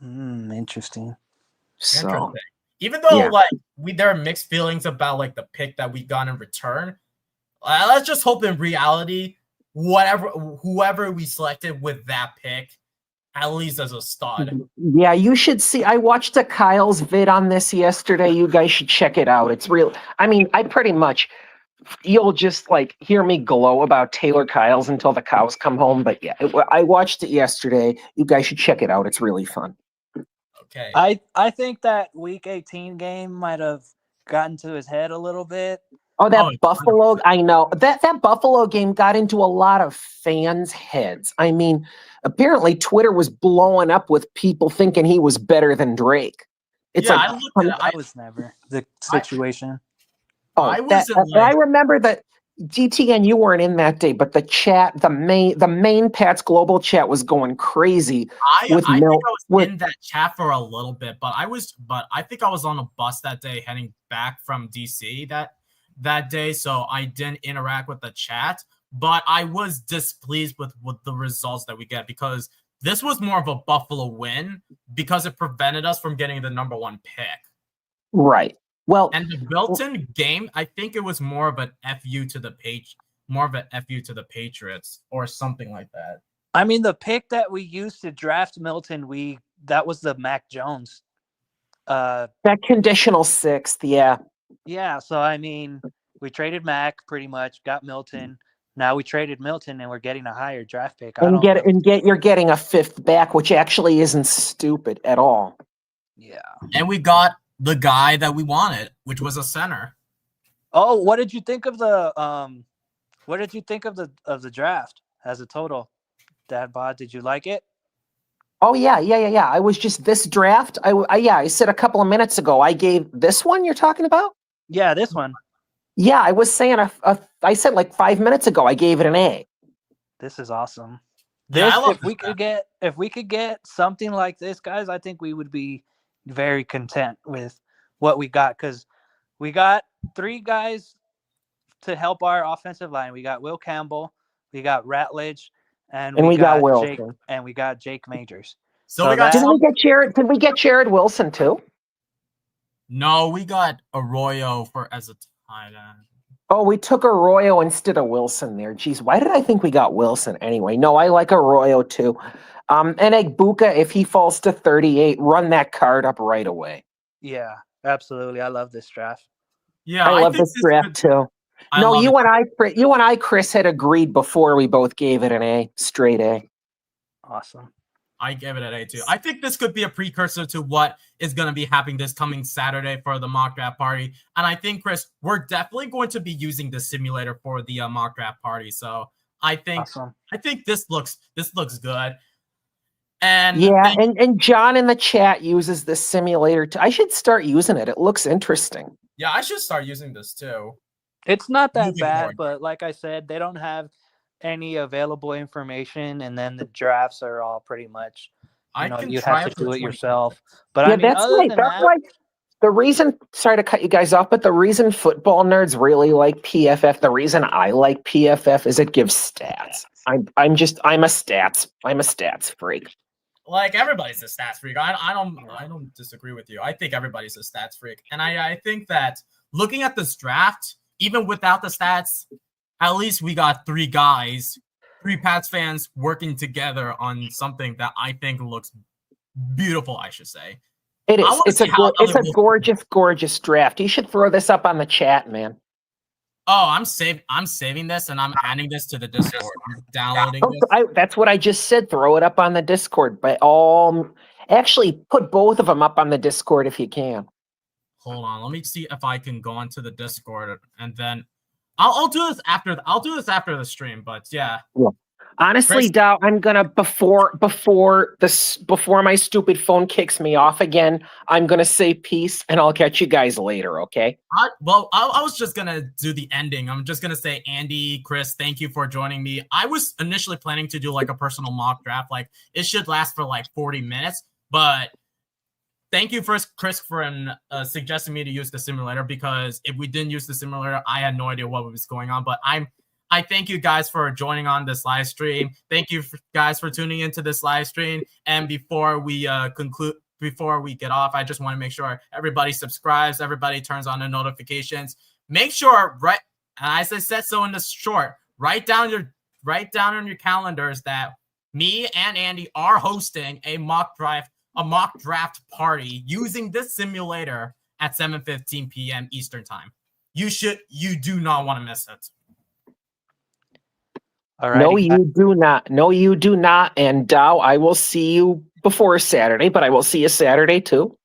Interesting. So, interesting. Even though yeah. like there are mixed feelings about like the pick that we got in return. Let's just hope in reality, whoever we selected with that pick, at least as a stud. Yeah, you should see. I watched a Kyle's vid on this yesterday. You guys should check it out. It's real. I mean, I pretty much, you'll just like hear me glow about Taylor Kyle's until the cows come home. But yeah, I watched it yesterday. You guys should check it out. It's really fun. Okay. I think that Week 18 game might have gotten to his head a little bit. Oh, that Oh, Buffalo! 100%. I know that Buffalo game got into a lot of fans' heads. I mean, apparently Twitter was blowing up with people thinking he was better than Drake. It's Yeah, like I looked at it. That was never the situation. I wasn't and I like remember that DTN, you weren't in that day, but the chat, the main Pat's global chat was going crazy with I think I was with in that chat for a little bit, but I think I was on a bus that day heading back from DC that day, so I didn't interact with the chat. But I was displeased with the results that we get because this was more of a Buffalo win because it prevented us from getting the number 1 pick. right. Well, And the Milton game, I think it was more of an FU to the Patriots or something like that. I mean, the pick that we used to draft Milton, that was the Mac Jones. that conditional 6th, yeah. Yeah, so I mean, we traded Mac pretty much, got Milton. Now we traded Milton and we're getting a higher draft pick. You're getting a 5th back, which actually isn't stupid at all. Yeah. And we got the guy that we wanted, which was a center. Oh, what did you think of the draft as a total? Dad Bod, did you like it? Oh yeah. I was just this draft. I said a couple of minutes ago. I gave this one you're talking about. Yeah, this one. Yeah, I was saying I said like 5 minutes ago. I gave it an A. This is awesome. Yeah, I love if we could get something like this, guys, I think we would be very content with what we got because we got 3 guys to help our offensive line. We got Will Campbell, we got Ratledge, and we got Jake, Wilson. and we got Jake Majors. So we got Did we get Jared Wilson too? No, we got Arroyo as a tight end. Oh, we took Arroyo instead of Wilson there. Geez, why did I think we got Wilson anyway? No, I like Arroyo too. And Egbuka, if he falls to 38, run that card up right away. Yeah, absolutely. I love this draft. Yeah, I love this draft too. You and I, Chris, had agreed before we both gave it an A, straight A. Awesome. I gave it an A too. I think this could be a precursor to what is going to be happening this coming Saturday for the mock draft party. And I think, Chris, we're definitely going to be using the simulator for the mock draft party. So I think this looks good. And yeah, and John in the chat uses this simulator I should start using it. It looks interesting. Yeah, I should start using this too. It's not that bad, but like I said, they don't have any available information, and then the drafts are all pretty much, you have to do it yourself. But yeah, I mean, that's like the reason. Sorry to cut you guys off, but the reason football nerds really like PFF, the reason I like PFF is it gives stats. I'm a stats freak. Like everybody's a stats freak. I don't disagree with you. I think everybody's a stats freak, and I think that looking at this draft, even without the stats, at least we got 3 guys, 3 Pats fans working together on something that I think looks beautiful, I should say. It is. It's a gorgeous draft. You should throw this up on the chat, man. Oh, I'm saving this and I'm adding this to the Discord. I'm downloading this. That's what I just said. Throw it up on the Discord. Actually, put both of them up on the Discord if you can. Hold on, let me see if I can go onto the Discord, and then I'll do this after. I'll do this after the stream. But yeah, Honestly, Chris- Dow, I'm gonna before my stupid phone kicks me off again, I'm gonna say peace and I'll catch you guys later, okay? I was just gonna do the ending. I'm just gonna say, Andy, Chris, thank you for joining me. I was initially planning to do like a personal mock draft. Like it should last for like 40 minutes, but thank you first, Chris, for suggesting me to use the simulator, because if we didn't use the simulator, I had no idea what was going on. But I thank you guys for joining on this live stream. Thank you guys for tuning into this live stream. And before we before we get off, I just want to make sure everybody subscribes, everybody turns on the notifications. Make sure, right, as I said so in the short, write down on your calendars that me and Andy are hosting a mock draft party using this simulator at 7:15 p.m. Eastern time. You do not want to miss it. All right. No, you do not. No, you do not. And Dow, I will see you before Saturday, but I will see you Saturday too.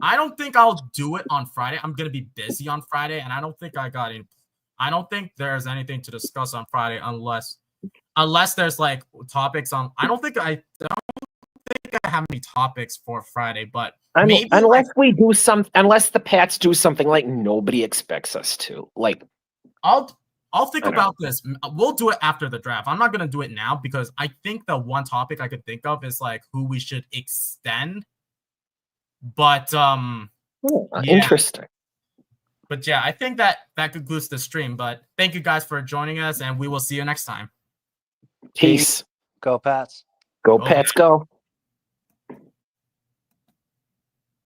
I don't think I'll do it on Friday. I'm gonna be busy on Friday, and I don't think there's anything to discuss on Friday unless there's like topics on. I don't think I have any topics for Friday, but maybe unless the Pats do something like nobody expects us to. Like I'll think about this. We'll do it after the draft. I'm not going to do it now because I think the one topic I could think of is like who we should extend. But interesting. But yeah, I think that concludes the stream. But thank you guys for joining us, and we will see you next time. Peace. Go Pats. Go Pats, go.